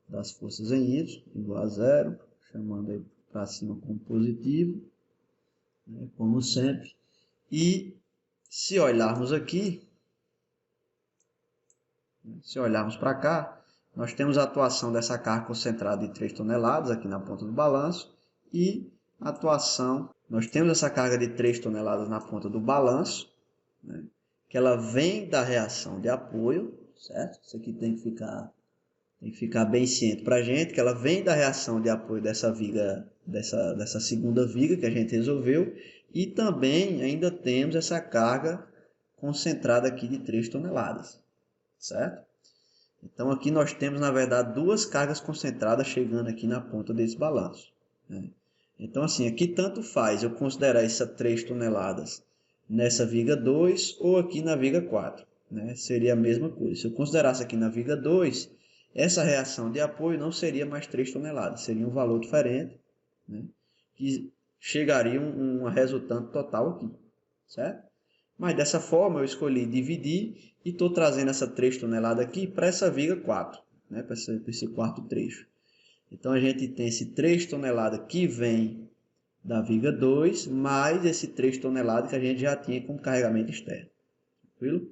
das forças em Y igual a zero, chamando aí para cima como positivo, né? Como sempre. E se olharmos aqui, se olharmos para cá, nós temos a atuação dessa carga concentrada de 3 toneladas aqui na ponta do balanço e a atuação, nós temos essa carga de 3 toneladas na ponta do balanço, né, que ela vem da reação de apoio, certo? Isso aqui tem que ficar bem ciente para a gente, que ela vem da reação de apoio dessa viga, dessa segunda viga que a gente resolveu, e também ainda temos essa carga concentrada aqui de 3 toneladas. Certo? Então aqui nós temos na verdade duas cargas concentradas chegando aqui na ponta desse balanço, né? Então assim, aqui tanto faz eu considerar essas 3 toneladas nessa viga 2 ou aqui na viga 4, né? Seria a mesma coisa. Se eu considerasse aqui na viga 2, essa reação de apoio não seria mais 3 toneladas, seria um valor diferente, né? Que chegaria uma resultante total aqui, certo? Mas dessa forma eu escolhi dividir e estou trazendo essa 3 toneladas aqui para essa viga 4, né? Para esse quarto trecho. Então a gente tem esse 3 toneladas que vem da viga 2, mais esse 3 toneladas que a gente já tinha como carregamento externo. Tranquilo?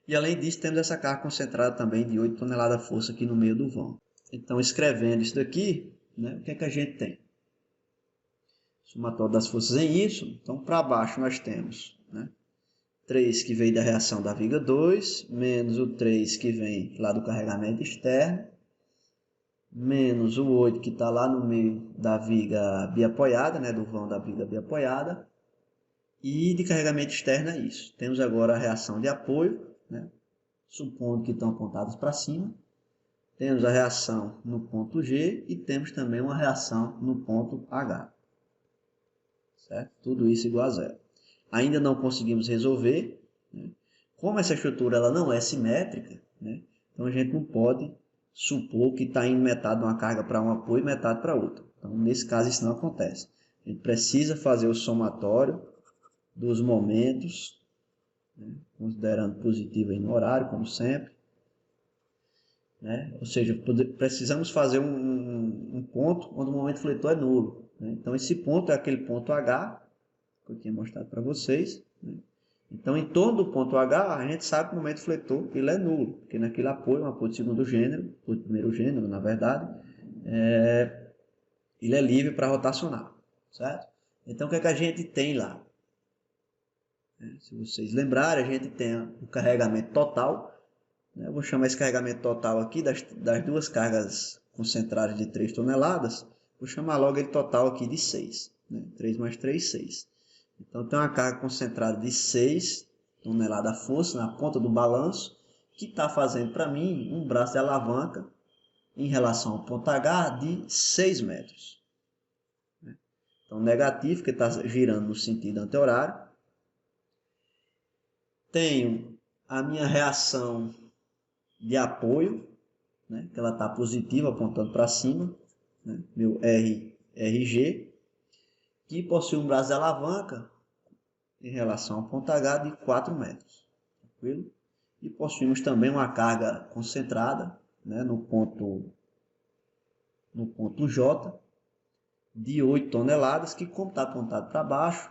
E além disso temos essa carga concentrada também de 8 toneladas força aqui no meio do vão. Então escrevendo isso daqui, né, o que é que a gente tem? Somatório das forças em Y. Então para baixo nós temos, né, 3 que veio da reação da viga 2, menos o 3 que vem lá do carregamento externo, menos o 8 que está lá no meio da viga biapoiada, né, do vão da viga biapoiada, e de carregamento externo é isso. Temos agora a reação de apoio, né, supondo que estão apontadas para cima. Temos a reação no ponto G e temos também uma reação no ponto H. Certo? Tudo isso igual a zero. Ainda não conseguimos resolver, né? Como essa estrutura ela não é simétrica, né? Então a gente não pode supor que está indo metade de uma carga para um apoio e metade para outra. Então nesse caso isso não acontece. A gente precisa fazer o somatório dos momentos, né? Considerando positivo aí no horário, como sempre, né? Ou seja, precisamos fazer um ponto onde o momento fletor é nulo, né? Então esse ponto é aquele ponto H, que eu tinha mostrado para vocês, né? Então, em torno do ponto H, a gente sabe que o momento fletor ele é nulo, porque naquele apoio, um apoio de segundo gênero, ou de primeiro gênero, na verdade, ele é livre para rotacionar, certo? Então, o que é que a gente tem lá? Se vocês lembrarem, a gente tem o carregamento total, né? Eu vou chamar esse carregamento total aqui das duas cargas concentradas de 3 toneladas, vou chamar logo ele total aqui de 6, né? 3 mais 3, 6. Então tem uma carga concentrada de 6 toneladas força na ponta do balanço, que está fazendo para mim um braço de alavanca em relação ao ponto H de 6 metros. Então negativo, que está girando no sentido anti-horário. Tenho a minha reação de apoio, né, que ela está positiva, apontando para cima, né, meu RG, que possui um braço de alavanca em relação ao ponto H de 4 metros. Tranquilo? E possuímos também uma carga concentrada, né, no ponto J de 8 toneladas, que, como está apontado para baixo,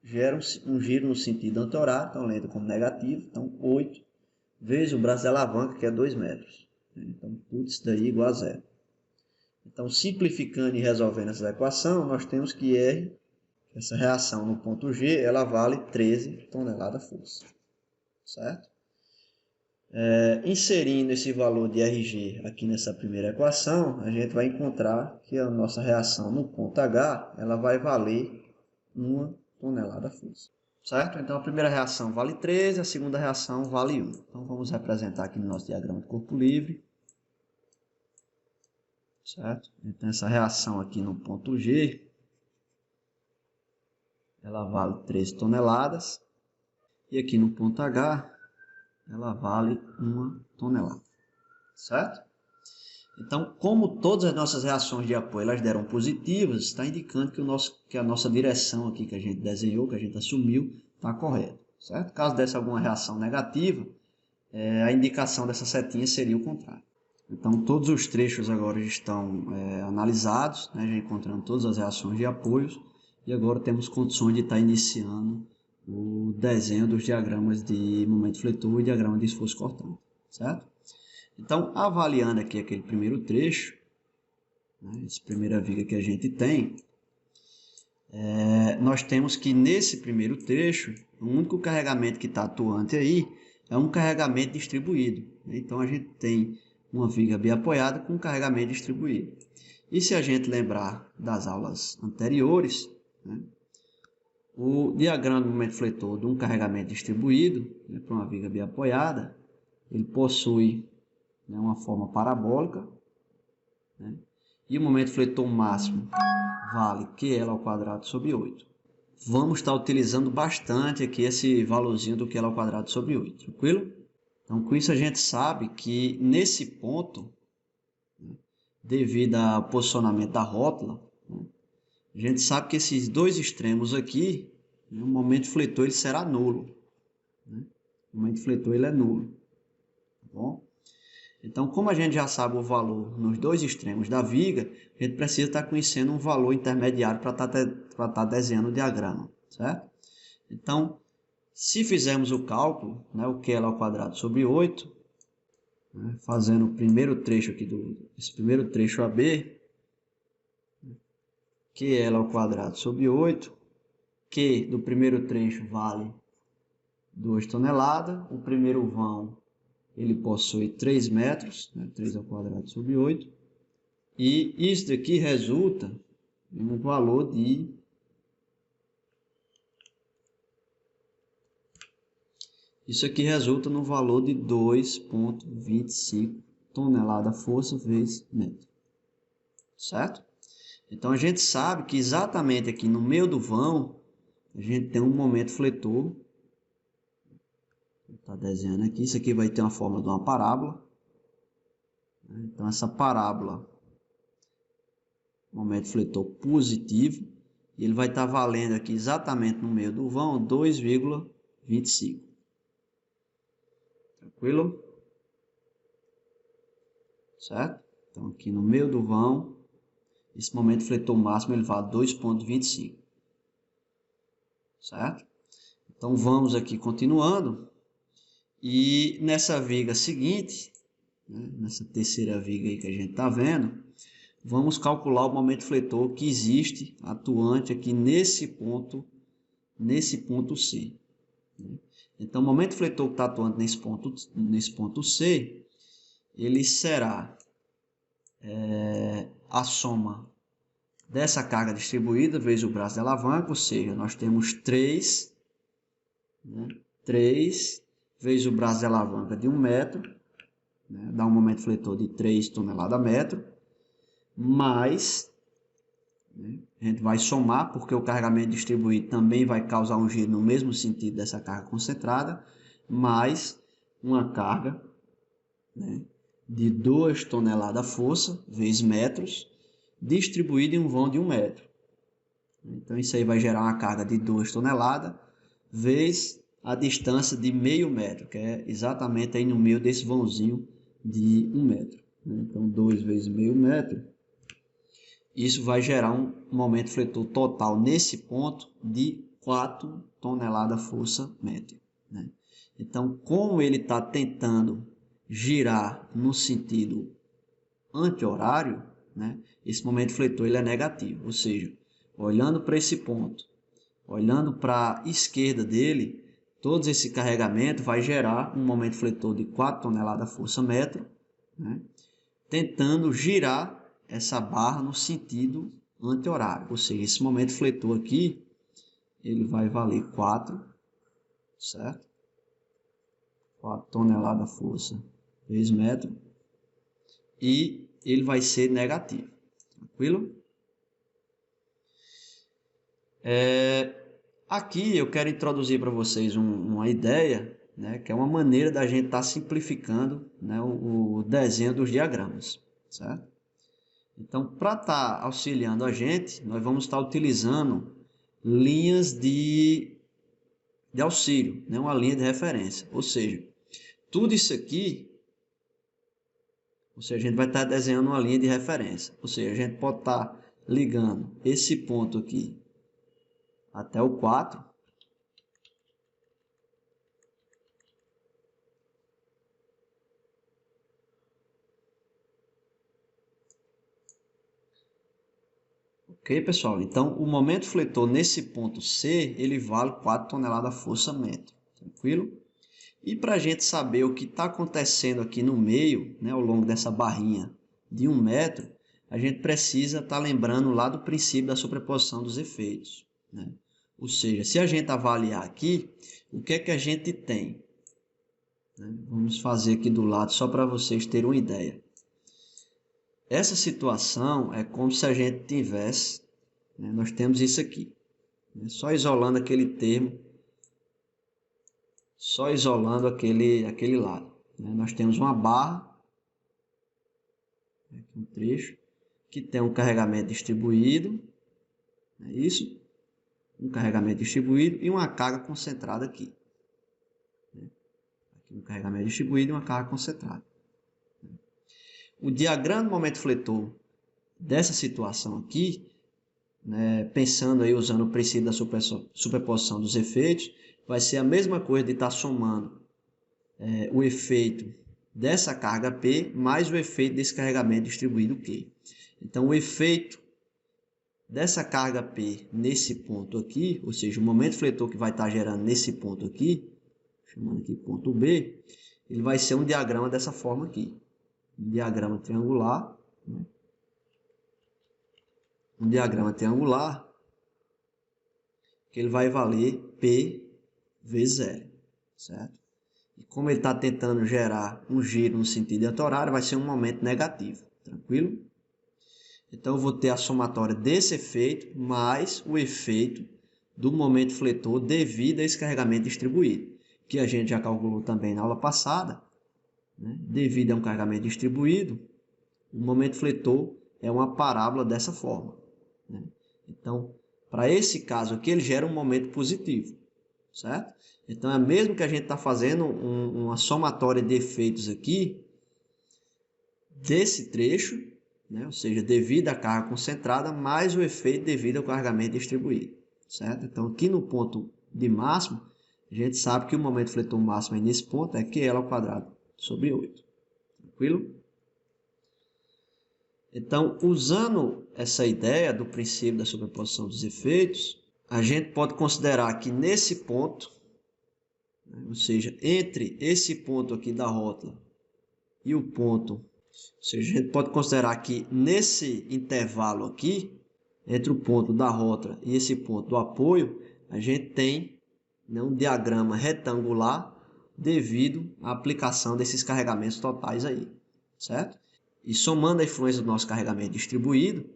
gera um giro no sentido anti-horário, então lendo como negativo. Então 8 vezes o braço de alavanca, que é 2 metros. Então tudo isso daí igual a zero. Então, simplificando e resolvendo essa equação, nós temos que essa reação no ponto G, ela vale 13 toneladas força, certo? Inserindo esse valor de RG aqui nessa primeira equação, a gente vai encontrar que a nossa reação no ponto H, ela vai valer 1 tonelada força, certo? Então, a primeira reação vale 13, a segunda reação vale 1. Então, vamos representar aqui no nosso diagrama de corpo livre. Certo? Então, essa reação aqui no ponto G, ela vale 13 toneladas. E aqui no ponto H, ela vale 1 tonelada. Certo? Então, como todas as nossas reações de apoio elas deram positivas, está indicando que a nossa direção aqui que a gente desenhou, que a gente assumiu, está correta, certo? Caso desse alguma reação negativa, a indicação dessa setinha seria o contrário. Então, todos os trechos agora estão analisados, né? Já encontrando todas as reações de apoios, e agora temos condições de estar iniciando o desenho dos diagramas de momento fletor e diagrama de esforço cortante, certo? Então, avaliando aqui aquele primeiro trecho, né, essa primeira viga que a gente tem, nós temos que nesse primeiro trecho, o único carregamento que está atuante aí é um carregamento distribuído. Né? Então, a gente tem uma viga bem apoiada com carregamento distribuído. E se a gente lembrar das aulas anteriores, né, o diagrama do momento fletor de um carregamento distribuído, né, para uma viga bem apoiada, ele possui uma forma parabólica, né? E o momento fletor máximo vale QL ao quadrado sobre 8. Vamos estar utilizando bastante aqui esse valorzinho do QL ao quadrado sobre 8, tranquilo? Então, com isso a gente sabe que nesse ponto, né, devido ao posicionamento da rótula, né, a gente sabe que esses dois extremos aqui, né, o momento fletor ele será nulo. Né? O momento fletor ele é nulo. Tá bom? Então, como a gente já sabe o valor nos dois extremos da viga, a gente precisa estar conhecendo um valor intermediário para estar desenhando o diagrama, certo? Então, se fizermos o cálculo, né, o QL ao quadrado sobre 8, né, fazendo o primeiro trecho aqui, esse primeiro trecho AB, QL ao quadrado sobre 8, Q do primeiro trecho vale 2 toneladas, o primeiro vão ele possui 3 metros, né, 3 ao quadrado sobre 8, e isso daqui resulta em um valor de isso aqui resulta no valor de 2,25 toneladas força vezes metro, certo? Então a gente sabe que exatamente aqui no meio do vão a gente tem um momento fletor. Está desenhando aqui, isso aqui vai ter uma forma de uma parábola. Então essa parábola, momento fletor positivo, e ele vai estar valendo aqui exatamente no meio do vão 2,25. Tranquilo? Certo? Então aqui no meio do vão, esse momento fletor máximo ele vale 2,25. Certo? Então vamos aqui continuando. E nessa viga seguinte, né, nessa terceira viga aí que a gente está vendo, vamos calcular o momento fletor que existe atuante aqui nesse ponto C. Né? Então, o momento fletor que está atuante nesse ponto C, ele será a soma dessa carga distribuída vezes o braço de alavanca, ou seja, nós temos 3, né, 3 vezes o braço de alavanca de 1 metro, né, dá um momento fletor de 3 toneladas metro, mais, né, a gente vai somar, porque o carregamento distribuído também vai causar um giro no mesmo sentido dessa carga concentrada, mais uma carga, né, de 2 toneladas força, vezes metros, distribuída em um vão de 1 metro. Então isso aí vai gerar uma carga de 2 toneladas, vezes a distância de meio metro, que é exatamente aí no meio desse vãozinho de 1 metro. Então 2 vezes meio metro, isso vai gerar um momento fletor total nesse ponto de 4 toneladas força metro. Né? Então, como ele está tentando girar no sentido anti-horário, né, esse momento fletor ele é negativo, ou seja, olhando para esse ponto, olhando para a esquerda dele, todo esse carregamento vai gerar um momento fletor de 4 toneladas força metro, né, tentando girar essa barra no sentido anti-horário, ou seja, esse momento fletor aqui, ele vai valer 4, certo? 4 toneladas força vezes metro, e ele vai ser negativo, tranquilo? Aqui eu quero introduzir para vocês uma ideia, né, que é uma maneira da gente estar simplificando, né, o desenho dos diagramas, certo? Então, para estar auxiliando a gente, nós vamos estar utilizando linhas de auxílio, né? Uma linha de referência. Ou seja, tudo isso aqui, ou seja, a gente vai estar desenhando uma linha de referência. Ou seja, a gente pode estar ligando esse ponto aqui até o 4. Ok, pessoal? Então, o momento fletor nesse ponto C, ele vale 4 toneladas força-metro. Tranquilo? E para a gente saber o que está acontecendo aqui no meio, né, ao longo dessa barrinha de 1 metro, a gente precisa estar lembrando lá do princípio da sobreposição dos efeitos, né? Ou seja, se a gente avaliar aqui, o que é que a gente tem? Vamos fazer aqui do lado só para vocês terem uma ideia. Essa situação é como se a gente tivesse, né, nós temos isso aqui, né, só isolando aquele termo, só isolando aquele lado, né? Nós temos uma barra, aqui um trecho, que tem um carregamento distribuído, é isso? Um carregamento distribuído e uma carga concentrada aqui. Aqui um carregamento distribuído e uma carga concentrada. O diagrama do momento fletor dessa situação aqui, né, pensando aí usando o princípio da superposição dos efeitos, vai ser a mesma coisa de estar somando o efeito dessa carga P mais o efeito desse carregamento distribuído Q. Então, o efeito dessa carga P nesse ponto aqui, ou seja, o momento fletor que vai estar gerando nesse ponto aqui, chamando aqui ponto B, ele vai ser um diagrama dessa forma aqui. Um diagrama triangular, né? Um diagrama triangular, que ele vai valer P vezes L, certo? E como ele está tentando gerar um giro no sentido anti-horário, vai ser um momento negativo, tranquilo? Então, eu vou ter a somatória desse efeito mais o efeito do momento fletor devido a esse carregamento distribuído, que a gente já calculou também na aula passada, né? Devido a um carregamento distribuído, o momento fletor é uma parábola dessa forma, né? Então, para esse caso aqui, ele gera um momento positivo, certo? Então, é mesmo que a gente está fazendo uma somatória de efeitos aqui, desse trecho, né? Ou seja, devido à carga concentrada, mais o efeito devido ao carregamento distribuído, certo? Então, aqui no ponto de máximo, a gente sabe que o momento fletor máximo aí nesse ponto é QL ao quadrado sobre 8. Tranquilo? Então, usando essa ideia do princípio da sobreposição dos efeitos, a gente pode considerar que nesse ponto, né, ou seja, entre esse ponto aqui da rótula e o ponto, ou seja, a gente pode considerar que nesse intervalo aqui, entre o ponto da rótula e esse ponto do apoio, a gente tem, né, um diagrama retangular devido à aplicação desses carregamentos totais aí, certo? E somando a influência do nosso carregamento distribuído,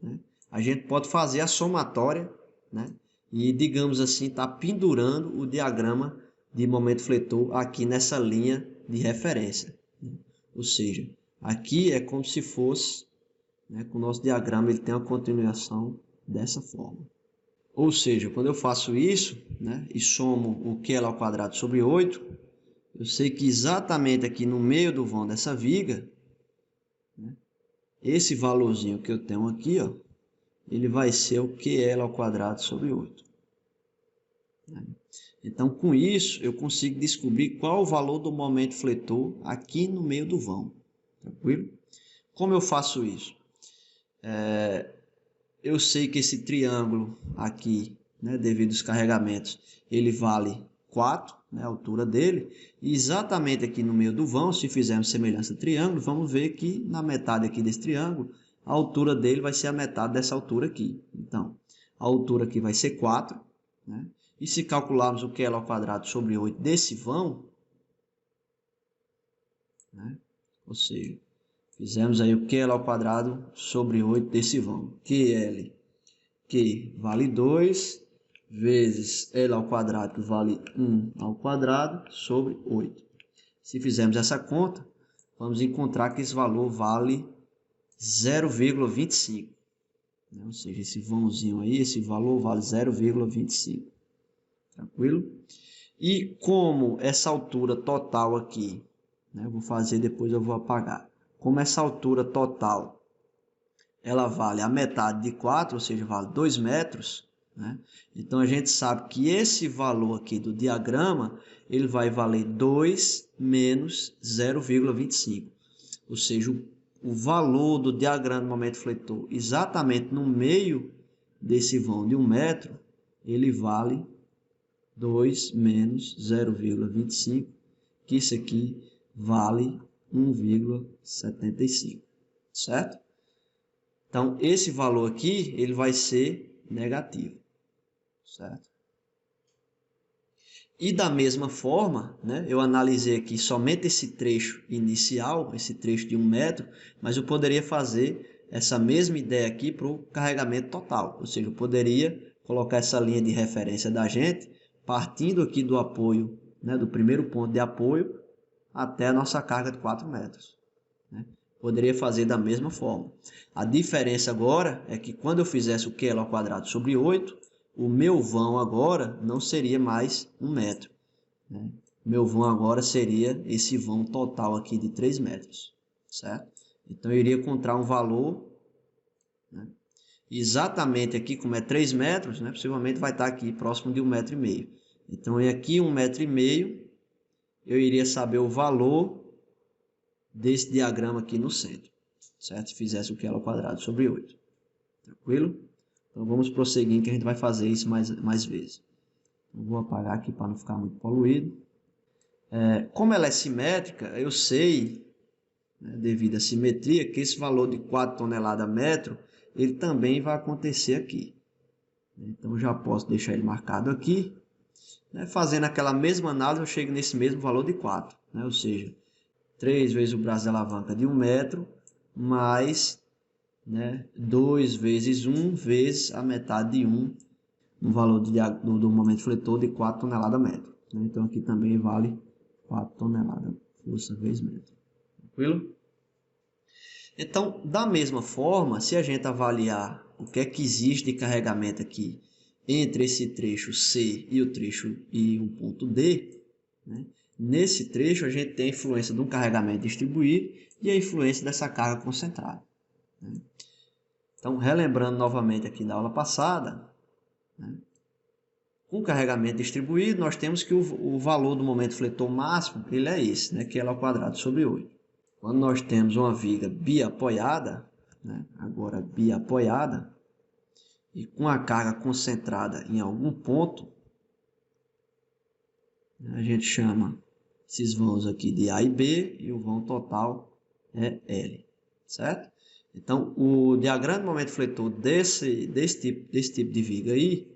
né, a gente pode fazer a somatória, né, e, digamos assim, está pendurando o diagrama de momento fletor aqui nessa linha de referência, né? Ou seja, aqui é como se fosse, né, com o nosso diagrama ele tem uma continuação dessa forma. Ou seja, quando eu faço isso, né, e somo o QL ao quadrado sobre 8, eu sei que exatamente aqui no meio do vão dessa viga, né, esse valorzinho que eu tenho aqui, ó, ele vai ser o QL ao quadrado sobre 8. Então, com isso, eu consigo descobrir qual o valor do momento fletor aqui no meio do vão. Tranquilo? Como eu faço isso? Eu sei que esse triângulo aqui, né, devido aos carregamentos, ele vale 4, né, a altura dele. E exatamente aqui no meio do vão, se fizermos semelhança triângulo, vamos ver que na metade aqui desse triângulo, a altura dele vai ser a metade dessa altura aqui. Então, a altura aqui vai ser 4, né? E se calcularmos o QL ao quadrado sobre 8 desse vão, né, ou seja, fizemos aí o QL ao quadrado sobre 8 desse vão. QL, que vale 2, vezes L ao quadrado, que vale 1 ao quadrado, sobre 8. Se fizermos essa conta, vamos encontrar que esse valor vale 0,25. Né? Ou seja, esse vãozinho aí, esse valor vale 0,25. Tranquilo? E como essa altura total aqui, né, eu vou fazer, depois eu vou apagar. Como essa altura total, ela vale a metade de 4, ou seja, vale 2 metros, né? Então a gente sabe que esse valor aqui do diagrama, ele vai valer 2 menos 0,25. Ou seja, o valor do diagrama do momento fletor exatamente no meio desse vão de 1 metro, ele vale 2 menos 0,25, que isso aqui vale 1,75, certo? Então, esse valor aqui, ele vai ser negativo, certo? E da mesma forma, né, eu analisei aqui somente esse trecho inicial, esse trecho de 1 metro, mas eu poderia fazer essa mesma ideia aqui para o carregamento total. Ou seja, eu poderia colocar essa linha de referência da gente, partindo aqui do apoio, né, do primeiro ponto de apoio, até a nossa carga de 4 metros. Né? Poderia fazer da mesma forma. A diferença agora é que quando eu fizesse o QL ao quadrado sobre 8, o meu vão agora não seria mais 1 metro. Né? Meu vão agora seria esse vão total aqui de 3 metros. Certo? Então eu iria encontrar um valor, né, exatamente aqui, como é 3 metros, né, possivelmente vai estar aqui próximo de 1,5 m. Então aqui 1,5 m, eu iria saber o valor desse diagrama aqui no centro, certo? Se fizesse o QL ao quadrado sobre 8. Tranquilo? Então vamos prosseguir que a gente vai fazer isso mais vezes. Eu vou apagar aqui para não ficar muito poluído. Como ela é simétrica, eu sei, né, devido à simetria, que esse valor de 4 toneladas metro, ele também vai acontecer aqui. Então já posso deixar ele marcado aqui. Né? Fazendo aquela mesma análise, eu chego nesse mesmo valor de 4. Né? Ou seja, 3 vezes o braço de alavanca de 1 metro, mais, né, 2 vezes 1 vezes a metade de 1, no valor do momento fletor de 4 toneladas metro. Né? Então aqui também vale 4 toneladas força vezes metro. Tranquilo? Então, da mesma forma, se a gente avaliar o que é que existe de carregamento aqui entre esse trecho C e o trecho e o ponto D, né? Nesse trecho a gente tem a influência de um carregamento distribuído e a influência dessa carga concentrada. Né? Então, relembrando novamente aqui da aula passada, né? Com carregamento distribuído, nós temos que o valor do momento fletor máximo, ele é esse, né? Que é L ao quadrado sobre 8. Quando nós temos uma viga biapoiada, né? Agora biapoiada, e com a carga concentrada em algum ponto, né? A gente chama esses vãos aqui de A e B, e o vão total é L, certo? Então, o diagrama de momento fletor desse tipo de viga aí,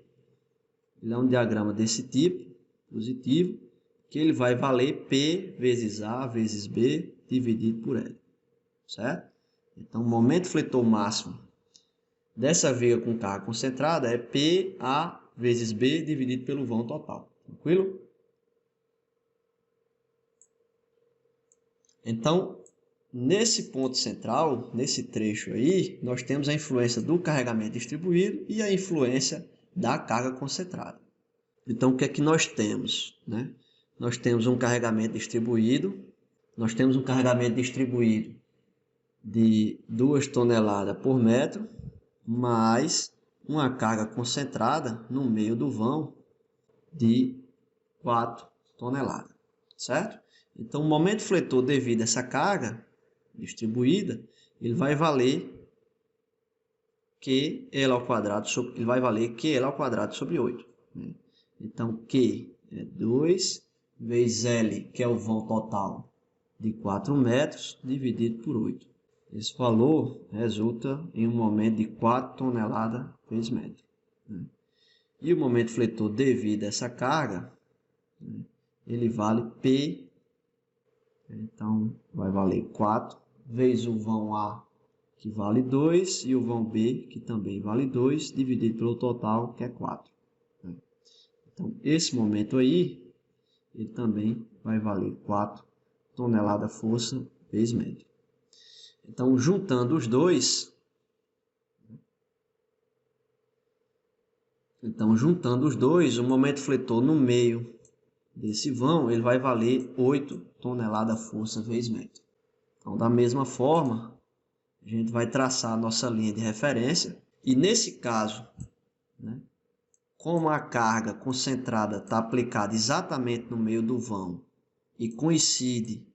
ele é um diagrama desse tipo, positivo, que ele vai valer P vezes A vezes B dividido por L, certo? Então, o momento fletor máximo dessa viga com carga concentrada é PA vezes B dividido pelo vão total, tranquilo? Então, nesse ponto central, nesse trecho aí, nós temos a influência do carregamento distribuído e a influência da carga concentrada. Então, o que é que nós temos? Né? Nós temos um carregamento distribuído, de 2 toneladas por metro, mais uma carga concentrada no meio do vão de 4 toneladas, certo? Então, o momento fletor devido a essa carga distribuída, ele vai valer QL ao quadrado sobre 8. Né? Então, Q é 2 vezes L, que é o vão total de 4 metros, dividido por 8. Esse valor resulta em um momento de 4 toneladas vezes metro. Né? E o momento fletor devido a essa carga, né, ele vale P, então vai valer 4 vezes o vão A, que vale 2, e o vão B, que também vale 2, dividido pelo total, que é 4. Então, esse momento aí, ele também vai valer 4 toneladas força vezes metro. Então, juntando os dois, o momento fletor no meio desse vão, ele vai valer 8 toneladas força vezes metro. Então, da mesma forma, a gente vai traçar a nossa linha de referência. E nesse caso, né, como a carga concentrada está aplicada exatamente no meio do vão e coincide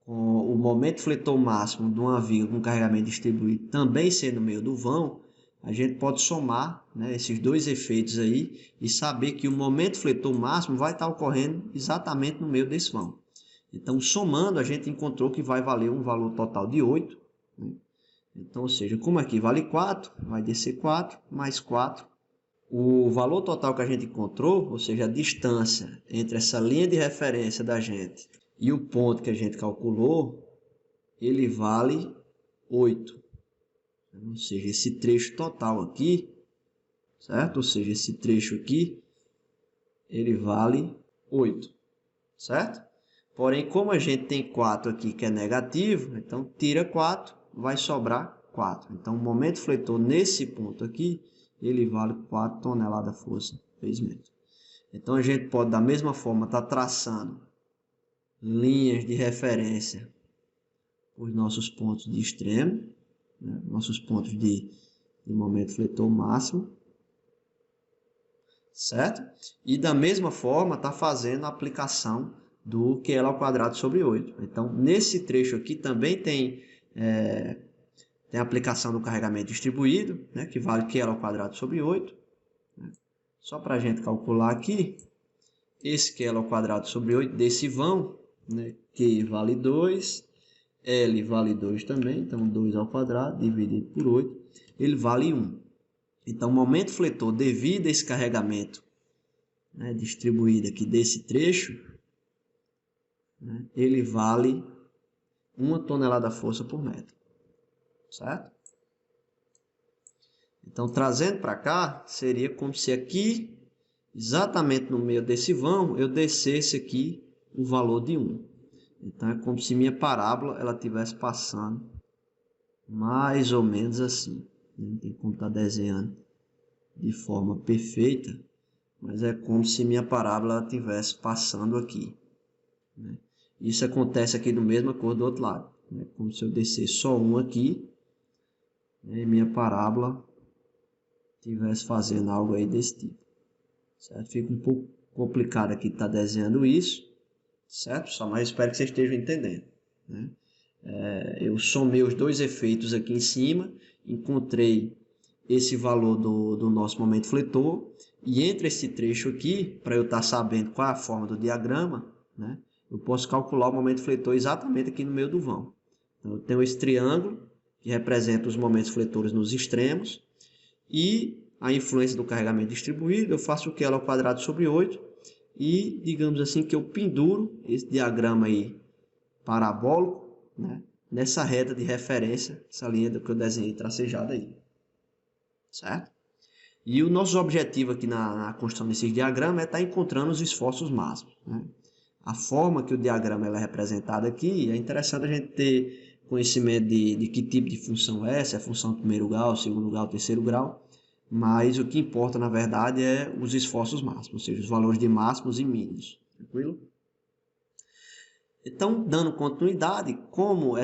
com o momento fletor máximo de uma viga com carregamento distribuído também ser no meio do vão, a gente pode somar, né, esses dois efeitos aí e saber que o momento fletor máximo vai estar ocorrendo exatamente no meio desse vão. Então, somando, a gente encontrou que vai valer um valor total de 8. Né? Então, ou seja, como aqui vale 4, vai descer 4 mais 4. O valor total que a gente encontrou, ou seja, a distância entre essa linha de referência da gente e o ponto que a gente calculou, ele vale 8. Ou seja, esse trecho total aqui, certo? Ou seja, esse trecho aqui, ele vale 8, certo? Porém, como a gente tem 4 aqui que é negativo, então tira 4, vai sobrar 4. Então, o momento fletor nesse ponto aqui, ele vale 4 toneladas força vezes metro. Então, a gente pode, da mesma forma, estar traçando linhas de referência os nossos pontos de extremo, né? Nossos pontos de momento fletor máximo, certo? E da mesma forma está fazendo a aplicação do QL ao quadrado sobre 8. Então, nesse trecho aqui também tem a aplicação do carregamento distribuído, né, que vale QL ao quadrado sobre 8. Né? Só para a gente calcular aqui, esse QL ao quadrado sobre 8 desse vão, né, Q vale 2, L vale 2 também, então 2 ao quadrado dividido por 8, ele vale 1. Então, o momento fletor devido a esse carregamento, né, distribuído aqui desse trecho, né, ele vale 1 tonelada força por metro, certo? Então, trazendo para cá, seria como se aqui, exatamente no meio desse vão, eu descesse aqui o valor de 1. Então, é como se minha parábola ela estivesse passando mais ou menos assim. Não tem como estar desenhando de forma perfeita, mas é como se minha parábola estivesse passando aqui. Né? Isso acontece aqui do mesma cor do outro lado. Né? Como se eu descesse só um aqui, né? E minha parábola estivesse fazendo algo aí desse tipo. Certo? Fica um pouco complicado aqui estar desenhando isso, certo? Só mais espero que vocês estejam entendendo. Né? Eu somei os dois efeitos aqui em cima, encontrei esse valor do nosso momento fletor, e entre esse trecho aqui, para eu estar sabendo qual é a forma do diagrama, né, eu posso calcular o momento fletor exatamente aqui no meio do vão. Então, eu tenho esse triângulo, que representa os momentos fletores nos extremos, e a influência do carregamento distribuído, eu faço o QL ao quadrado sobre 8, e digamos assim que eu penduro esse diagrama aí parabólico, né, nessa reta de referência, essa linha que eu desenhei tracejada aí, certo? E o nosso objetivo aqui na construção desses diagramas é estar encontrando os esforços máximos, né? A forma que o diagrama é representado aqui, é interessante a gente ter conhecimento de que tipo de função é, se é função de primeiro grau, segundo grau, terceiro grau, mas o que importa na verdade é os esforços máximos, ou seja, os valores de máximos e mínimos, tranquilo? Então, dando continuidade, como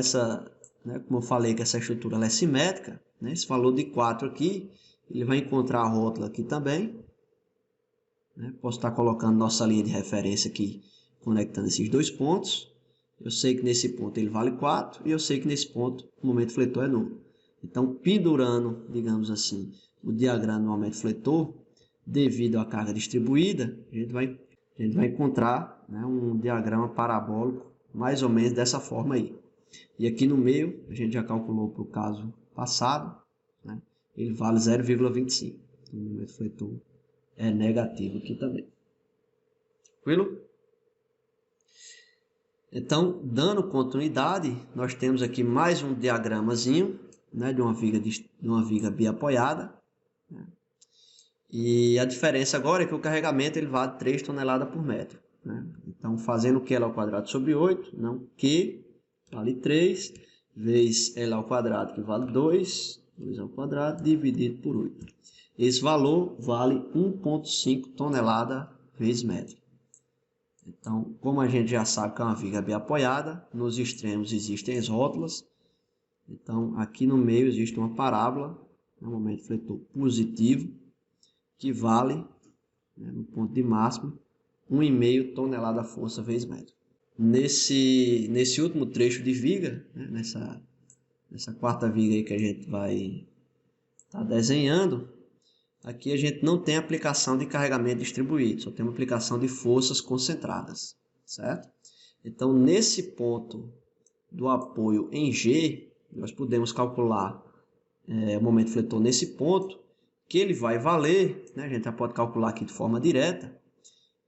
como eu falei que essa estrutura ela é simétrica, né, esse valor de 4 aqui, ele vai encontrar a rótula aqui também. Né, posso estar colocando nossa linha de referência aqui, conectando esses dois pontos. Eu sei que nesse ponto ele vale 4 e eu sei que nesse ponto o momento fletor é nulo. Então, pendurando, digamos assim, o diagrama do momento fletor, devido à carga distribuída, a gente vai encontrar, né, um diagrama parabólico mais ou menos dessa forma aí. E aqui no meio, a gente já calculou para o caso passado, né, ele vale 0,25. Então, o momento fletor é negativo aqui também. Tranquilo? Então, dando continuidade, nós temos aqui mais um diagramazinho, né, de uma viga biapoiada. Né? E a diferença agora é que o carregamento ele vale 3 toneladas por metro. Né? Então, fazendo o QL ao quadrado sobre 8, não Q vale 3, vezes L ao quadrado, que vale 2, 2 ao quadrado, dividido por 8. Esse valor vale 1,5 tonelada vezes metro. Então, como a gente já sabe que é uma viga bem apoiada, nos extremos existem as rótulas. Então, aqui no meio existe uma parábola, um momento fletor positivo, que vale, no ponto de máximo, 1,5 tonelada força vezes metro. Nesse último trecho de viga, nessa quarta viga aí que a gente vai estar desenhando, aqui a gente não tem aplicação de carregamento distribuído, só tem uma aplicação de forças concentradas, certo? Então, nesse ponto do apoio em G, nós podemos calcular o momento fletor nesse ponto, que ele vai valer, a gente já pode calcular aqui de forma direta,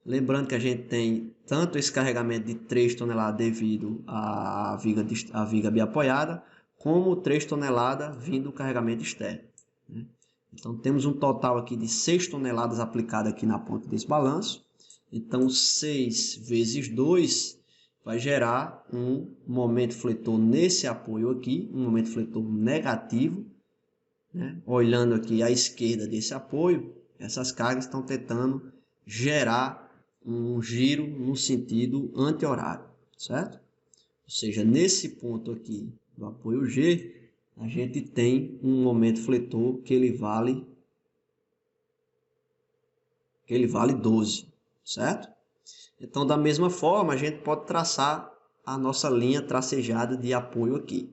lembrando que a gente tem tanto esse carregamento de 3 toneladas devido à viga biapoiada, como 3 toneladas vindo do carregamento externo. Então, temos um total aqui de 6 toneladas aplicadas aqui na ponta desse balanço. Então, 6 vezes 2 vai gerar um momento fletor nesse apoio aqui, um momento fletor negativo. Olhando aqui à esquerda desse apoio, essas cargas estão tentando gerar um giro no sentido anti-horário, certo? Ou seja, nesse ponto aqui do apoio G, a gente tem um momento fletor que ele vale 12, certo? Então, da mesma forma, a gente pode traçar a nossa linha tracejada de apoio aqui,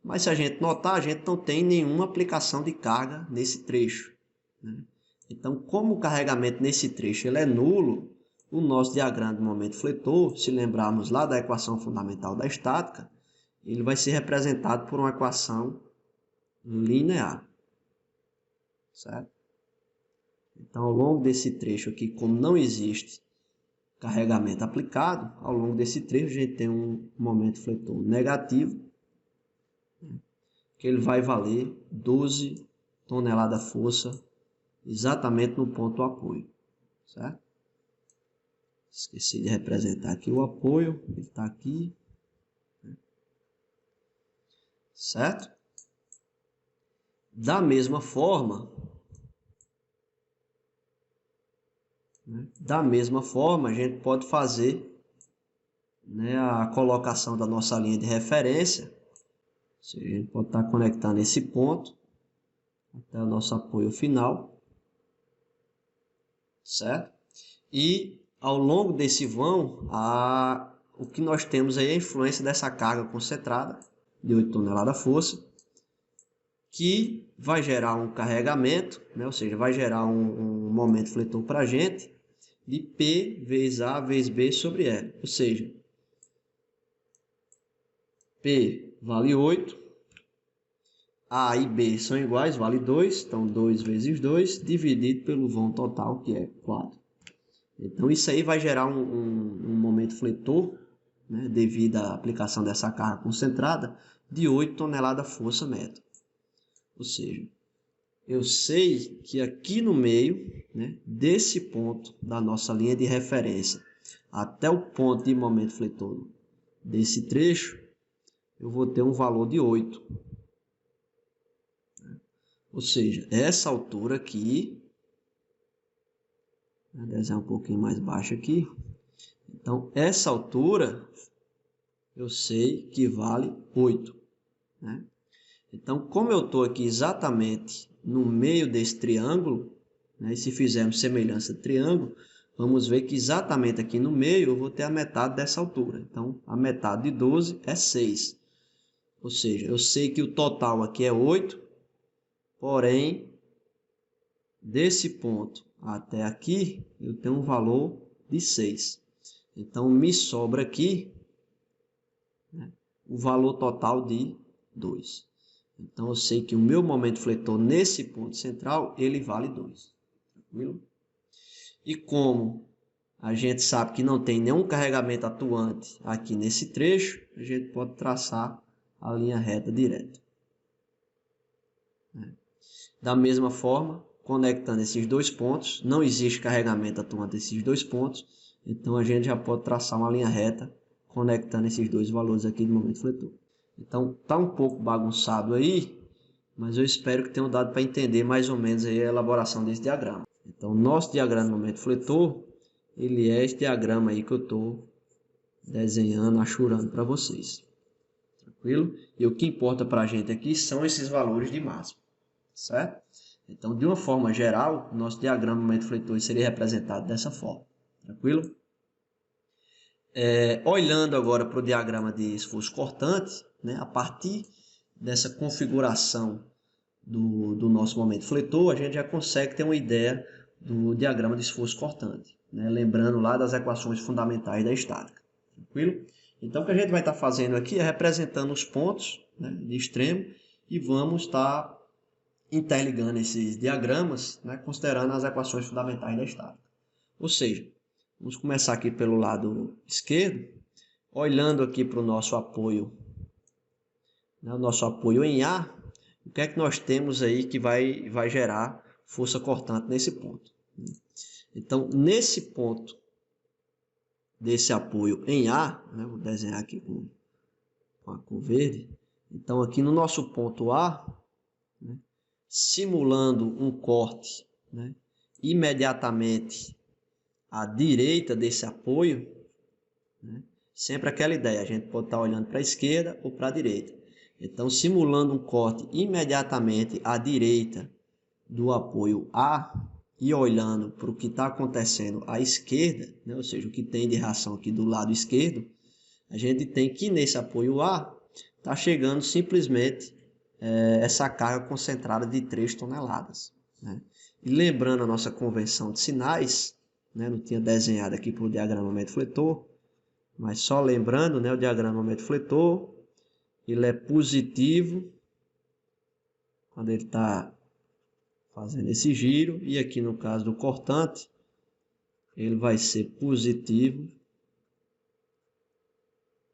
Mas se a gente notar, a gente não tem nenhuma aplicação de carga nesse trecho, Então, como o carregamento nesse trecho ele é nulo, o nosso diagrama de momento fletor, se lembrarmos lá da equação fundamental da estática, ele vai ser representado por uma equação linear, certo? Então, ao longo desse trecho aqui, como não existe carregamento aplicado, ao longo desse trecho a gente tem um momento fletor negativo, que ele vai valer 12 toneladas força exatamente no ponto do apoio, certo? Esqueci de representar aqui o apoio, ele está aqui, certo? Da mesma forma, a gente pode fazer a colocação da nossa linha de referência. A gente pode estar conectando esse ponto até o nosso apoio final, certo? E ao longo desse vão, o que nós temos aí é a influência dessa carga concentrada de 8 toneladas força, que vai gerar um carregamento, ou seja, vai gerar um momento fletor para a gente de P vezes A vezes B sobre L, ou seja, P vale 8, A e B são iguais, vale 2, então 2 vezes 2, dividido pelo vão total, que é 4. Então, isso aí vai gerar um momento fletor, devido à aplicação dessa carga concentrada, de 8 toneladas força metro. Ou seja, eu sei que aqui no meio, desse ponto da nossa linha de referência até o ponto de momento fletor desse trecho, eu vou ter um valor de 8. Ou seja, essa altura aqui, vou desenhar um pouquinho mais baixo aqui. Então, essa altura, eu sei que vale 8. Então, como eu estou aqui exatamente no meio desse triângulo, e se fizermos semelhança de triângulo, vamos ver que exatamente aqui no meio eu vou ter a metade dessa altura. Então, a metade de 12 é 6. Ou seja, eu sei que o total aqui é 8, porém, desse ponto até aqui, eu tenho um valor de 6. Então, me sobra aqui o valor total de 2. Então, eu sei que o meu momento fletor nesse ponto central, ele vale 2. Tranquilo? E como a gente sabe que não tem nenhum carregamento atuante aqui nesse trecho, a gente pode traçar a linha reta direta. Da mesma forma, conectando esses dois pontos, não existe carregamento atuante desses dois pontos, então a gente já pode traçar uma linha reta conectando esses dois valores aqui de momento fletor. Então, está um pouco bagunçado aí, mas eu espero que tenham dado para entender mais ou menos aí a elaboração desse diagrama. Então, nosso diagrama de momento fletor, ele é esse diagrama aí que eu estou desenhando, achurando para vocês. Tranquilo? E o que importa para a gente aqui são esses valores de máximo, certo? Então, de uma forma geral, nosso diagrama de momento fletor seria representado dessa forma. Tranquilo? Olhando agora para o diagrama de esforço cortante, né, a partir dessa configuração do nosso momento fletor, a gente já consegue ter uma ideia do diagrama de esforço cortante, né, lembrando lá das equações fundamentais da estática. Tranquilo? Então, o que a gente vai estar fazendo aqui é representando os pontos, né, de extremo e vamos estar interligando esses diagramas, né, considerando as equações fundamentais da estática. Ou seja, vamos começar aqui pelo lado esquerdo, olhando aqui para o nosso apoio, né, o nosso apoio em A, o que é que nós temos aí que vai gerar força cortante nesse ponto. Então, nesse ponto desse apoio em A, né, vou desenhar aqui com a cor verde. Então, aqui no nosso ponto A, né, simulando um corte, né, imediatamente à direita desse apoio, né, sempre aquela ideia, a gente pode estar olhando para a esquerda ou para a direita. Então, simulando um corte imediatamente à direita do apoio A e olhando para o que está acontecendo à esquerda, né, ou seja, o que tem de reação aqui do lado esquerdo, a gente tem que nesse apoio A está chegando simplesmente essa carga concentrada de 3 toneladas. Né? E lembrando a nossa convenção de sinais, né, não tinha desenhado aqui para o diagrama momento fletor, mas só lembrando, né, o diagrama momento fletor, ele é positivo quando ele está fazendo esse giro, e aqui no caso do cortante, ele vai ser positivo,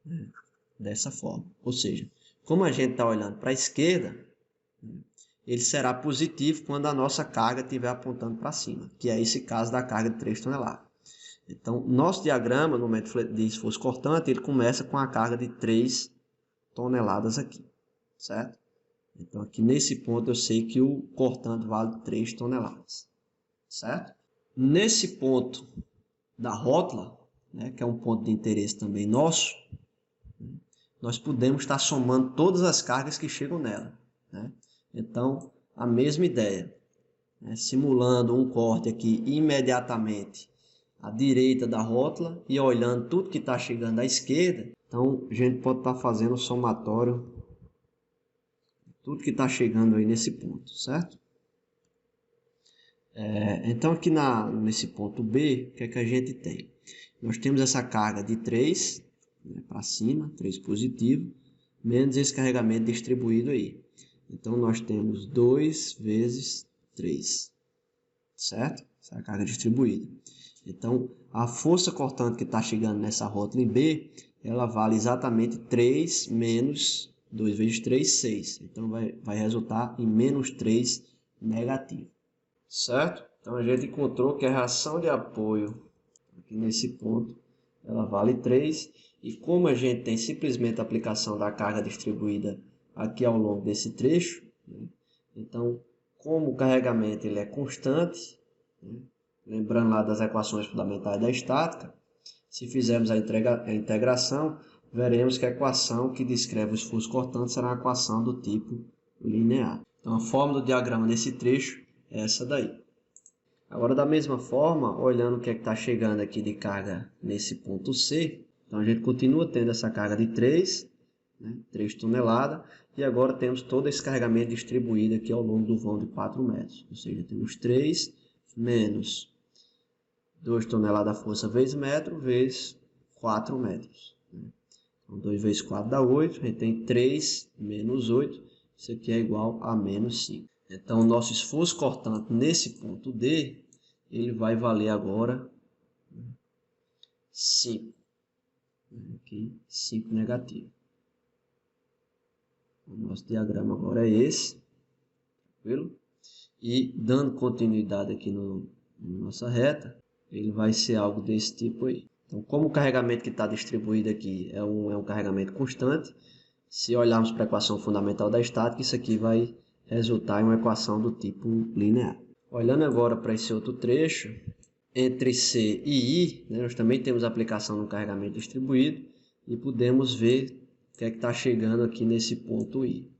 né, dessa forma. Ou seja, como a gente está olhando para a esquerda, ele será positivo quando a nossa carga estiver apontando para cima, que é esse caso da carga de 3 toneladas. Então, nosso diagrama, no momento de esforço cortante, ele começa com a carga de 3 toneladas aqui, certo? Então, aqui nesse ponto eu sei que o cortante vale 3 toneladas, certo? Nesse ponto da rótula, né, que é um ponto de interesse também nosso, nós podemos estar somando todas as cargas que chegam nela, né? Então, a mesma ideia, né? Simulando um corte aqui imediatamente à direita da rótula e olhando tudo que está chegando à esquerda, então a gente pode estar fazendo o somatório tudo que está chegando aí nesse ponto, certo? Então aqui nesse ponto B, o que é que a gente tem? Nós temos essa carga de 3, né, para cima, 3 positivo, menos esse carregamento distribuído aí. Então nós temos 2 vezes 3, certo? Essa é a carga distribuída. Então a força cortante que está chegando nessa rótula em B, ela vale exatamente 3 menos 2 vezes 3, 6. Então vai resultar em menos 3 negativo. Certo? Então a gente encontrou que a reação de apoio aqui nesse ponto, ela vale 3. E como a gente tem simplesmente a aplicação da carga distribuída aqui ao longo desse trecho, né? Então, como o carregamento ele é constante, né? Lembrando lá das equações fundamentais da estática, se fizermos a integração, veremos que a equação que descreve o esforço cortante será uma equação do tipo linear. Então, a forma do diagrama desse trecho é essa daí. Agora, da mesma forma, olhando o que é que está chegando aqui de carga nesse ponto C, então a gente continua tendo essa carga de 3, né, 3 toneladas, e agora temos todo esse carregamento distribuído aqui ao longo do vão de 4 metros. Ou seja, temos 3 menos 2 toneladas da força vezes metro, vezes 4 metros. Então, 2 vezes 4 dá 8, a gente tem 3 menos 8, isso aqui é igual a menos 5. Então, o nosso esforço cortante nesse ponto D, ele vai valer agora 5. Aqui, 5 negativo. O nosso diagrama agora é esse. Tranquilo? E dando continuidade aqui na nossa reta, ele vai ser algo desse tipo aí. Então, como o carregamento que está distribuído aqui é um carregamento constante, se olharmos para a equação fundamental da estática, isso aqui vai resultar em uma equação do tipo linear. Olhando agora para esse outro trecho, entre C e I, né, nós também temos aplicação no carregamento distribuído e podemos ver o que é que está chegando aqui nesse ponto I.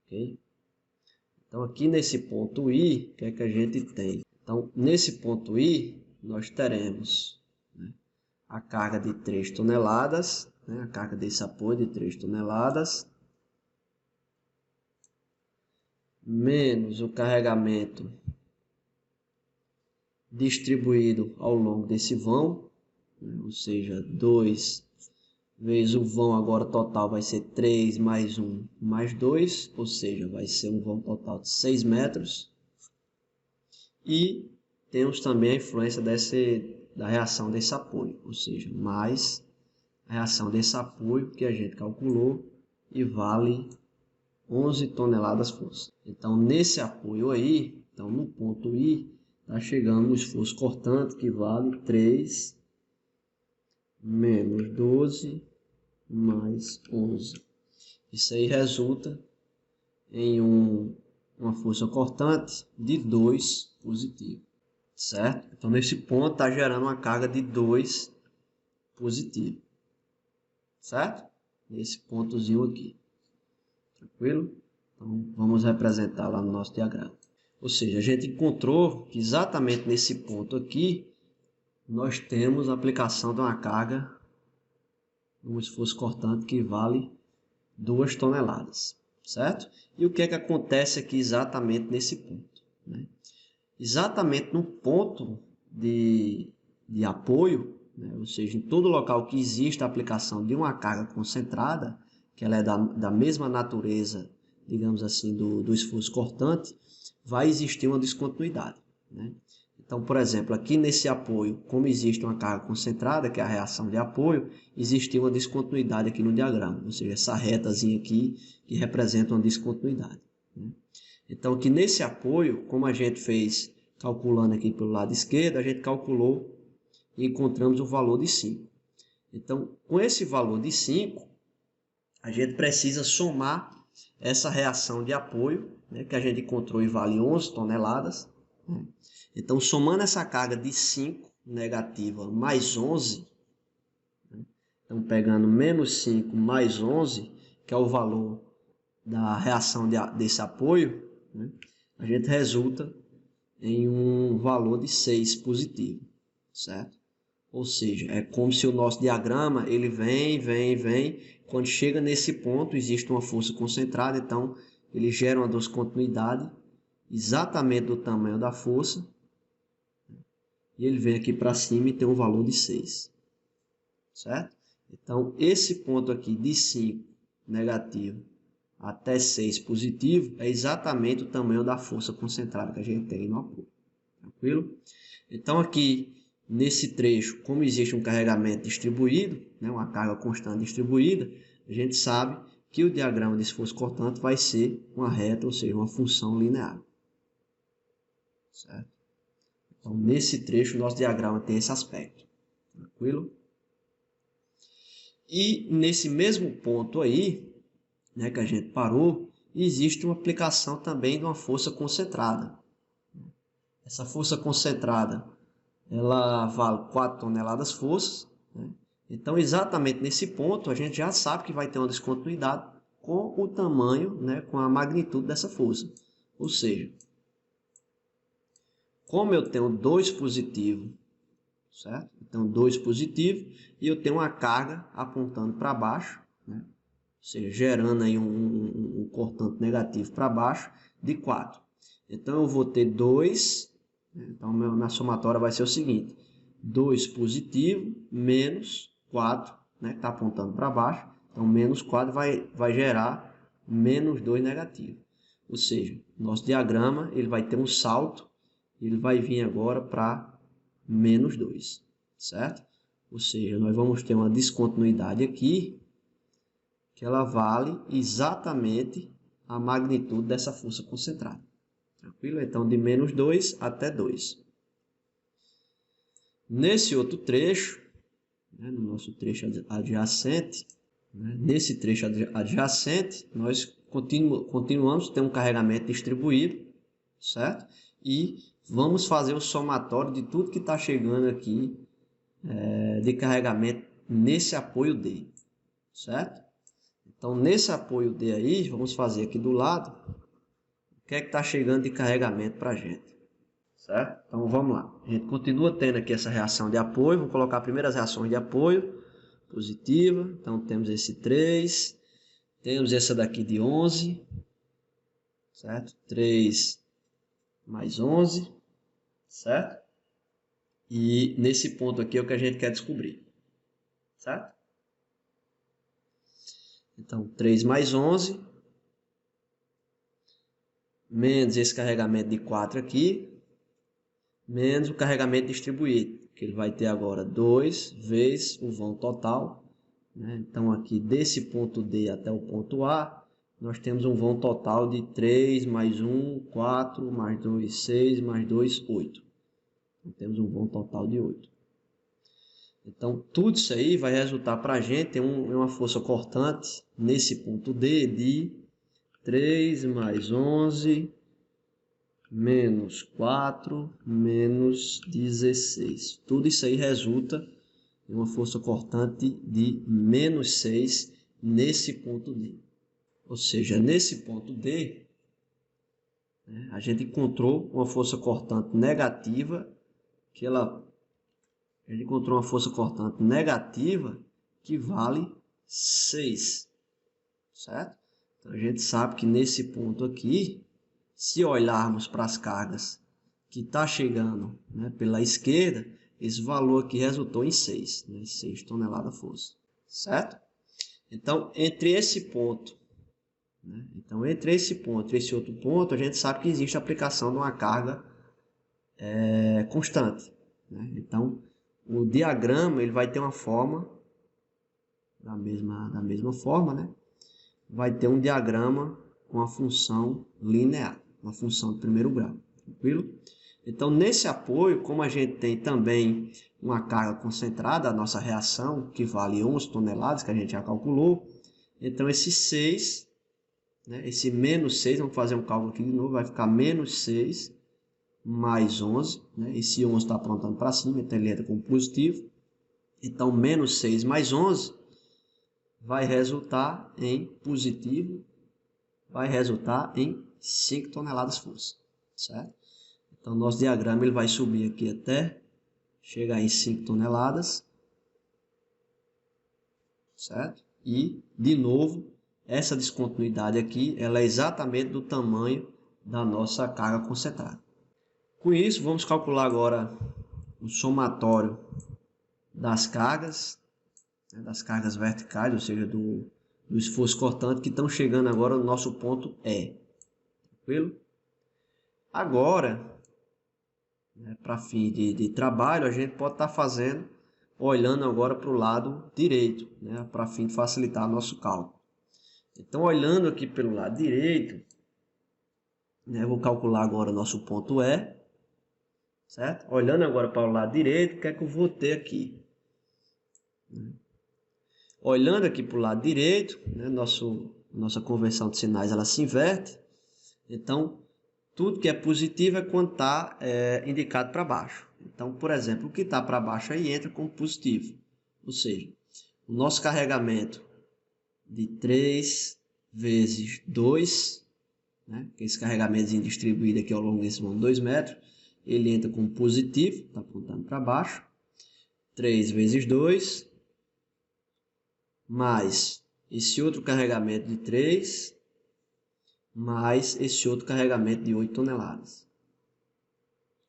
Okay? Então, aqui nesse ponto I, o que é que a gente tem? Então, nesse ponto I, nós teremos, né, a carga de 3 toneladas, né, a carga desse apoio de 3 toneladas, menos o carregamento distribuído ao longo desse vão, né, ou seja, 2 vezes o vão agora total vai ser 3 mais 1 mais 2, ou seja, vai ser um vão total de 6 metros. E temos também a influência da reação desse apoio, ou seja, mais a reação desse apoio que a gente calculou e vale 11 toneladas força. Então, nesse apoio aí, então no ponto I, está chegando no esforço cortante que vale 3 menos 12 mais 11. Isso aí resulta em uma força cortante de 2 positivo, certo? Então, nesse ponto, está gerando uma carga de 2 positivo, certo? Nesse pontozinho aqui, tranquilo? Então, vamos representar lá no nosso diagrama. Ou seja, a gente encontrou que exatamente nesse ponto aqui, nós temos a aplicação de uma carga, um esforço cortante que vale 2 toneladas, certo? E o que é que acontece aqui exatamente nesse ponto, né? Exatamente no ponto de apoio, né? Ou seja, em todo local que existe a aplicação de uma carga concentrada, que ela é da mesma natureza, digamos assim, do esforço cortante, vai existir uma descontinuidade, né? Então, por exemplo, aqui nesse apoio, como existe uma carga concentrada, que é a reação de apoio, existe uma descontinuidade aqui no diagrama, ou seja, essa retazinha aqui que representa uma descontinuidade, né? Então, aqui nesse apoio, como a gente fez calculando aqui pelo lado esquerdo, a gente calculou e encontramos o valor de 5. Então, com esse valor de 5, a gente precisa somar essa reação de apoio, né, que a gente encontrou e vale 11 toneladas. Então, somando essa carga de 5 negativa mais 11, né, então pegando menos 5 mais 11, que é o valor da reação desse apoio, né, a gente resulta em um valor de 6 positivo, certo? Ou seja, é como se o nosso diagrama ele vem, quando chega nesse ponto existe uma força concentrada, então ele gera uma descontinuidade exatamente do tamanho da força, e ele vem aqui para cima e tem um valor de 6, certo? Então, esse ponto aqui de 5 negativo até 6 positivo é exatamente o tamanho da força concentrada que a gente tem no apoio, tranquilo? Então, aqui nesse trecho, como existe um carregamento distribuído, né, uma carga constante distribuída, a gente sabe que o diagrama de esforço cortante vai ser uma reta, ou seja, uma função linear, certo? Então, nesse trecho, o nosso diagrama tem esse aspecto, tranquilo? E nesse mesmo ponto aí, né, que a gente parou, existe uma aplicação também de uma força concentrada. Essa força concentrada, ela vale 4 toneladas força, né? Então, exatamente nesse ponto, a gente já sabe que vai ter uma descontinuidade com o tamanho, né, com a magnitude dessa força. Ou seja, como eu tenho 2 positivo, certo? Então, 2 positivo e eu tenho uma carga apontando para baixo, né? Ou seja, gerando aí um cortante negativo para baixo de 4. Então, eu vou ter 2, então minha somatória vai ser o seguinte, 2 positivo menos 4, né, que está apontando para baixo, então menos 4 vai gerar menos 2 negativo. Ou seja, nosso diagrama ele vai ter um salto, ele vai vir agora para menos 2, certo? Ou seja, nós vamos ter uma descontinuidade aqui, que ela vale exatamente a magnitude dessa força concentrada. Tranquilo? Então, de menos 2 até 2. Nesse outro trecho, né, no nosso trecho adjacente, né? Nesse trecho adjacente, nós continuamos a ter um carregamento distribuído, certo? E vamos fazer o somatório de tudo que está chegando aqui de carregamento nesse apoio D, certo? Então, nesse apoio D aí, vamos fazer aqui do lado o que é que está chegando de carregamento para a gente, certo? Então, vamos lá. A gente continua tendo aqui essa reação de apoio. Vamos colocar primeiro as reações de apoio positiva. Então, temos esse 3, temos essa daqui de 11, certo? 3 mais 11, certo? E nesse ponto aqui é o que a gente quer descobrir, certo? Então, 3 mais 11, menos esse carregamento de 4 aqui, menos o carregamento distribuído, que ele vai ter agora 2 vezes o vão total, né? Então, aqui desse ponto D até o ponto A, nós temos um vão total de 3 mais 1, 4, mais 2, 6, mais 2, 8. Então, temos um vão total de 8. Então, tudo isso aí vai resultar para a gente em uma força cortante nesse ponto D de 3 mais 11 menos 4 menos 16. Tudo isso aí resulta em uma força cortante de menos 6 nesse ponto D. Ou seja, nesse ponto D, né, a gente encontrou uma força cortante negativa que ele encontrou uma força cortante negativa que vale 6, certo? Então, a gente sabe que nesse ponto aqui, se olharmos para as cargas que está chegando, né, pela esquerda, esse valor aqui resultou em 6, né, 6 toneladas força, certo? Então, entre esse ponto, né, entre esse outro ponto, a gente sabe que existe a aplicação de uma carga constante, né? Então, o diagrama ele vai ter uma forma da mesma forma, né? Vai ter um diagrama com a função linear, uma função de primeiro grau, tranquilo? Então, nesse apoio, como a gente tem também uma carga concentrada, a nossa reação, que vale 11 toneladas, que a gente já calculou, então esse 6, né, esse menos 6, vamos fazer um cálculo aqui de novo, vai ficar menos 6 mais 11, né? Esse 11 está apontando para cima, então ele entra como positivo. Então, menos 6 mais 11 vai resultar em positivo, vai resultar em 5 toneladas força, certo? Então, nosso diagrama ele vai subir aqui até chegar em 5 toneladas, certo? E, de novo, essa descontinuidade aqui, ela é exatamente do tamanho da nossa carga concentrada. Com isso, vamos calcular agora o somatório das cargas, né, das cargas verticais, ou seja, do esforço cortante, que estão chegando agora no nosso ponto E. Tranquilo? Agora, né, para fim de trabalho, a gente pode estar fazendo, olhando agora para o lado direito, né, para fim de facilitar nosso cálculo. Então, olhando aqui pelo lado direito, né, eu vou calcular agora nosso ponto E. Certo? Olhando agora para o lado direito, o que é que eu vou ter aqui? Olhando aqui para o lado direito, né, nossa conversão de sinais ela se inverte. Então, tudo que é positivo é quando está indicado para baixo. Então, por exemplo, o que está para baixo aí entra como positivo. Ou seja, o nosso carregamento de 3 vezes 2, né, esse carregamentozinho distribuído aqui ao longo desse vão 2 metros, ele entra como positivo, está apontando para baixo. 3 vezes 2, mais esse outro carregamento de 3, mais esse outro carregamento de 8 toneladas.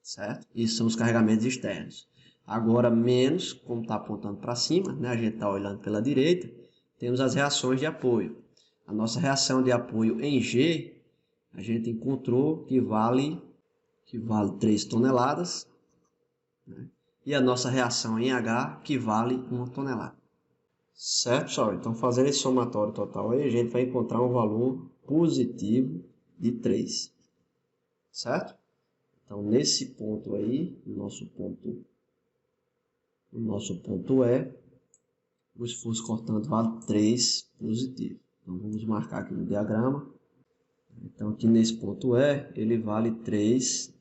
Certo? Isso são os carregamentos externos. Agora, menos, como está apontando para cima, né, a gente está olhando pela direita, temos as reações de apoio. A nossa reação de apoio em G, a gente encontrou que vale 3 toneladas, né? E a nossa reação em H, que vale 1 tonelada. Certo, pessoal? Então, fazendo esse somatório total aí, a gente vai encontrar um valor positivo de 3. Certo? Então, nesse ponto aí, o nosso ponto E, o esforço cortante vale 3 positivo. Então, vamos marcar aqui no diagrama. Então, aqui nesse ponto E, ele vale 3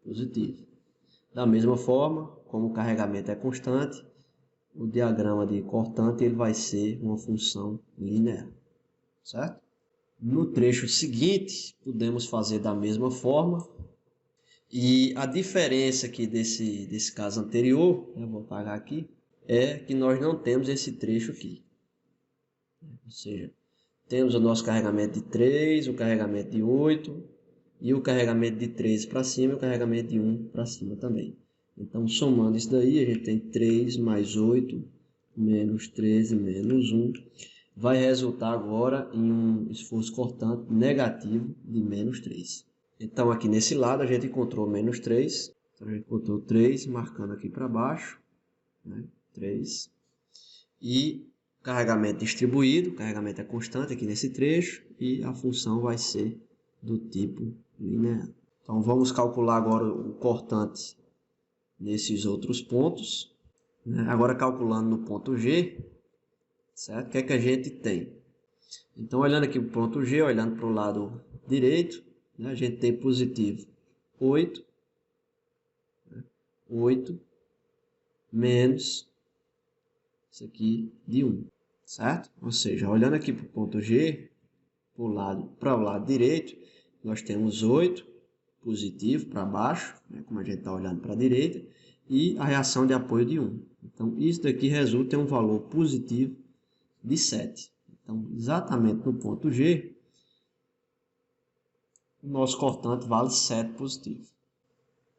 positivo. Da mesma forma, como o carregamento é constante, o diagrama de cortante ele vai ser uma função linear, certo? No trecho seguinte, podemos fazer da mesma forma. E a diferença aqui desse caso anterior, eu vou apagar aqui, é que nós não temos esse trecho aqui. Ou seja, temos o nosso carregamento de 3, o carregamento de 8 e o carregamento de 13 para cima e o carregamento de 1 para cima também. Então, somando isso daí, a gente tem 3 mais 8 menos 13 menos 1. Vai resultar agora em um esforço cortante negativo de menos 3. Então, aqui nesse lado, a gente encontrou menos 3. Então, a gente encontrou 3, marcando aqui para baixo, né? 3. E carregamento distribuído, carregamento é constante aqui nesse trecho, e a função vai ser do tipo linear. Então, vamos calcular agora o cortante nesses outros pontos, né? Agora, calculando no ponto G, certo? O que é que a gente tem? Então, olhando aqui para o ponto G, olhando para o lado direito, né? A gente tem positivo 8, né? 8 menos isso aqui de 1, certo? Ou seja, olhando aqui para o ponto G, para o lado direito, nós temos 8 positivo para baixo, né? Como a gente está olhando para a direita, e a reação de apoio de 1. Então, isso daqui resulta em um valor positivo de 7. Então, exatamente no ponto G, o nosso cortante vale 7 positivo.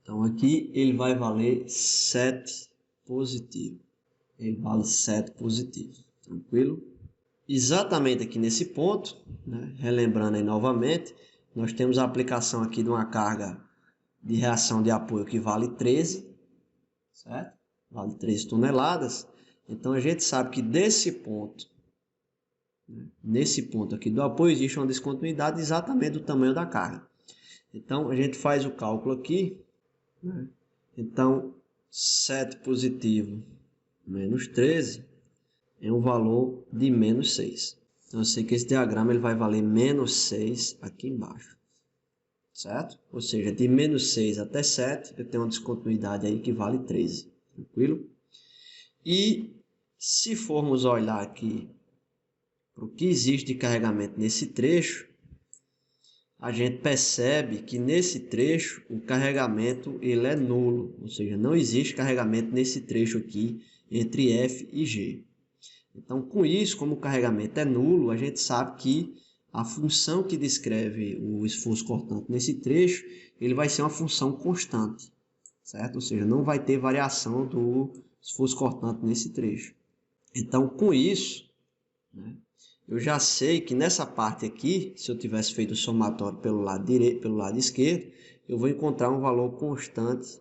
Então, aqui ele vai valer 7 positivo. Ele vale 7 positivo. Tranquilo? Exatamente aqui nesse ponto, né? Relembrando aí novamente, nós temos a aplicação aqui de uma carga de reação de apoio que vale 13, certo? Vale 13 toneladas. Então, a gente sabe que desse ponto, né, nesse ponto aqui do apoio, existe uma descontinuidade exatamente do tamanho da carga. Então, a gente faz o cálculo aqui, né? Então, 7 positivo menos 13 é um valor de menos 6. Então, eu sei que esse diagrama ele vai valer menos 6 aqui embaixo, certo? Ou seja, de menos 6 até 7, eu tenho uma descontinuidade aí que vale 13. Tranquilo? E se formos olhar aqui para o que existe de carregamento nesse trecho, a gente percebe que nesse trecho o carregamento ele é nulo, ou seja, não existe carregamento nesse trecho aqui entre F e G. Então, com isso, como o carregamento é nulo, a gente sabe que a função que descreve o esforço cortante nesse trecho, ele vai ser uma função constante, certo? Ou seja, não vai ter variação do esforço cortante nesse trecho. Então, com isso, né, eu já sei que nessa parte aqui, se eu tivesse feito o somatório pelo lado direito, pelo lado esquerdo, eu vou encontrar um valor constante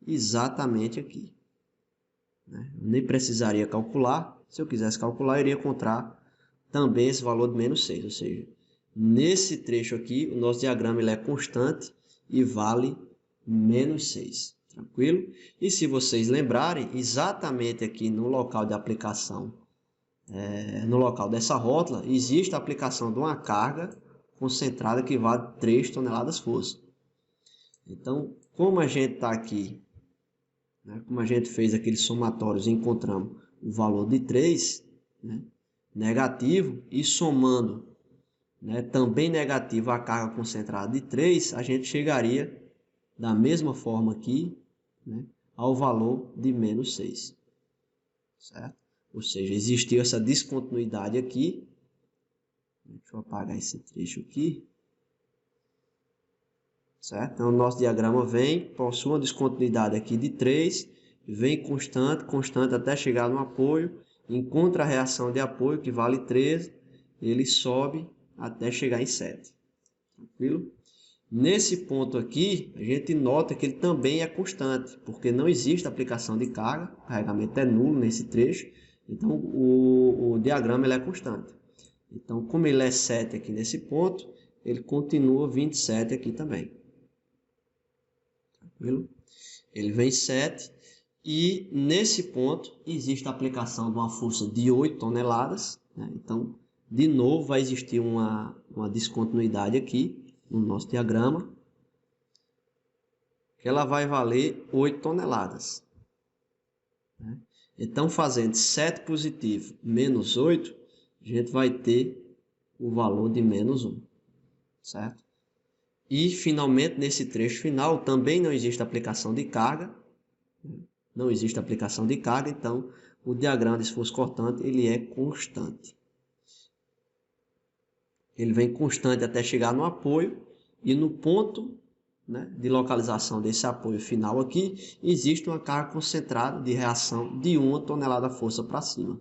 exatamente aqui, né? Eu nem precisaria calcular. Se eu quisesse calcular, eu iria encontrar também esse valor de menos 6. Ou seja, nesse trecho aqui, o nosso diagrama ele é constante e vale menos 6. Tranquilo? E se vocês lembrarem, exatamente aqui no local de aplicação, no local dessa rótula, existe a aplicação de uma carga concentrada que vale 3 toneladas força. Então, como a gente está aqui, né, como a gente fez aqueles somatórios e encontramos o valor de 3, né, negativo, e somando, né, também negativo a carga concentrada de 3, a gente chegaria da mesma forma aqui, né, ao valor de menos 6. Certo? Ou seja, existiu essa descontinuidade aqui. Deixa eu apagar esse trecho aqui. Certo? Então, o nosso diagrama possui uma descontinuidade aqui de 3, vem constante, constante até chegar no apoio, encontra a reação de apoio que vale 13, ele sobe até chegar em 7. Tranquilo? Nesse ponto aqui, a gente nota que ele também é constante, porque não existe aplicação de carga, o carregamento é nulo nesse trecho, então o diagrama ele é constante. Então, como ele é 7 aqui nesse ponto, ele continua 27 aqui também. Tranquilo? Ele vem 7 E nesse ponto existe a aplicação de uma força de 8 toneladas, né? Então, de novo, vai existir uma descontinuidade aqui no nosso diagrama, que ela vai valer 8 toneladas. Né? Então, fazendo 7 positivo menos 8, a gente vai ter o valor de menos 1, certo? E, finalmente, nesse trecho final, também não existe aplicação de carga. Não existe aplicação de carga, então o diagrama de esforço cortante ele é constante. Ele vem constante até chegar no apoio e no ponto, né, de localização desse apoio final aqui, existe uma carga concentrada de reação de 1 tonelada força para cima.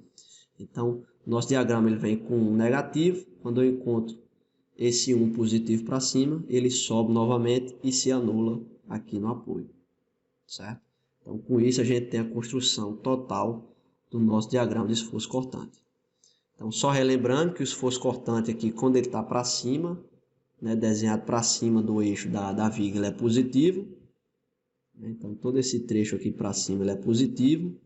Então, nosso diagrama ele vem com um negativo. Quando eu encontro esse 1 positivo para cima, ele sobe novamente e se anula aqui no apoio, certo? Então, com isso, a gente tem a construção total do nosso diagrama de esforço cortante. Então, só relembrando que o esforço cortante aqui, quando ele está para cima, né, desenhado para cima do eixo da viga, ele é positivo. Então, todo esse trecho aqui para cima ele é positivo.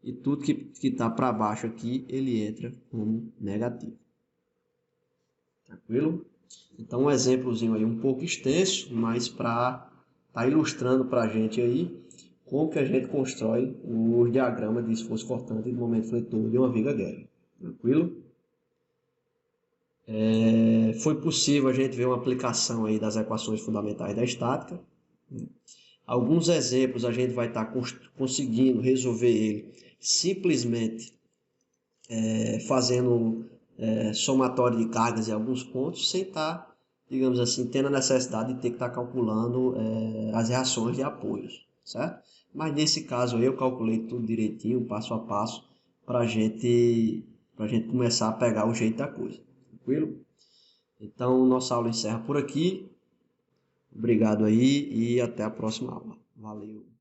E tudo que está para baixo aqui, ele entra como negativo. Tranquilo? Então, um exemplozinho aí um pouco extenso, mas para estar ilustrando para a gente aí como que a gente constrói o diagrama de esforço cortante de momento fletor de uma viga Gauge. Tranquilo? Foi possível a gente ver uma aplicação aí das equações fundamentais da estática. Alguns exemplos a gente vai estar conseguindo resolver ele simplesmente fazendo somatório de cargas em alguns pontos, sem estar, digamos assim, tendo a necessidade de ter que estar calculando as reações de apoios, certo? Mas nesse caso eu calculei tudo direitinho, passo a passo, para a gente começar a pegar o jeito da coisa. Tranquilo? Então, nossa aula encerra por aqui. Obrigado aí e até a próxima aula. Valeu!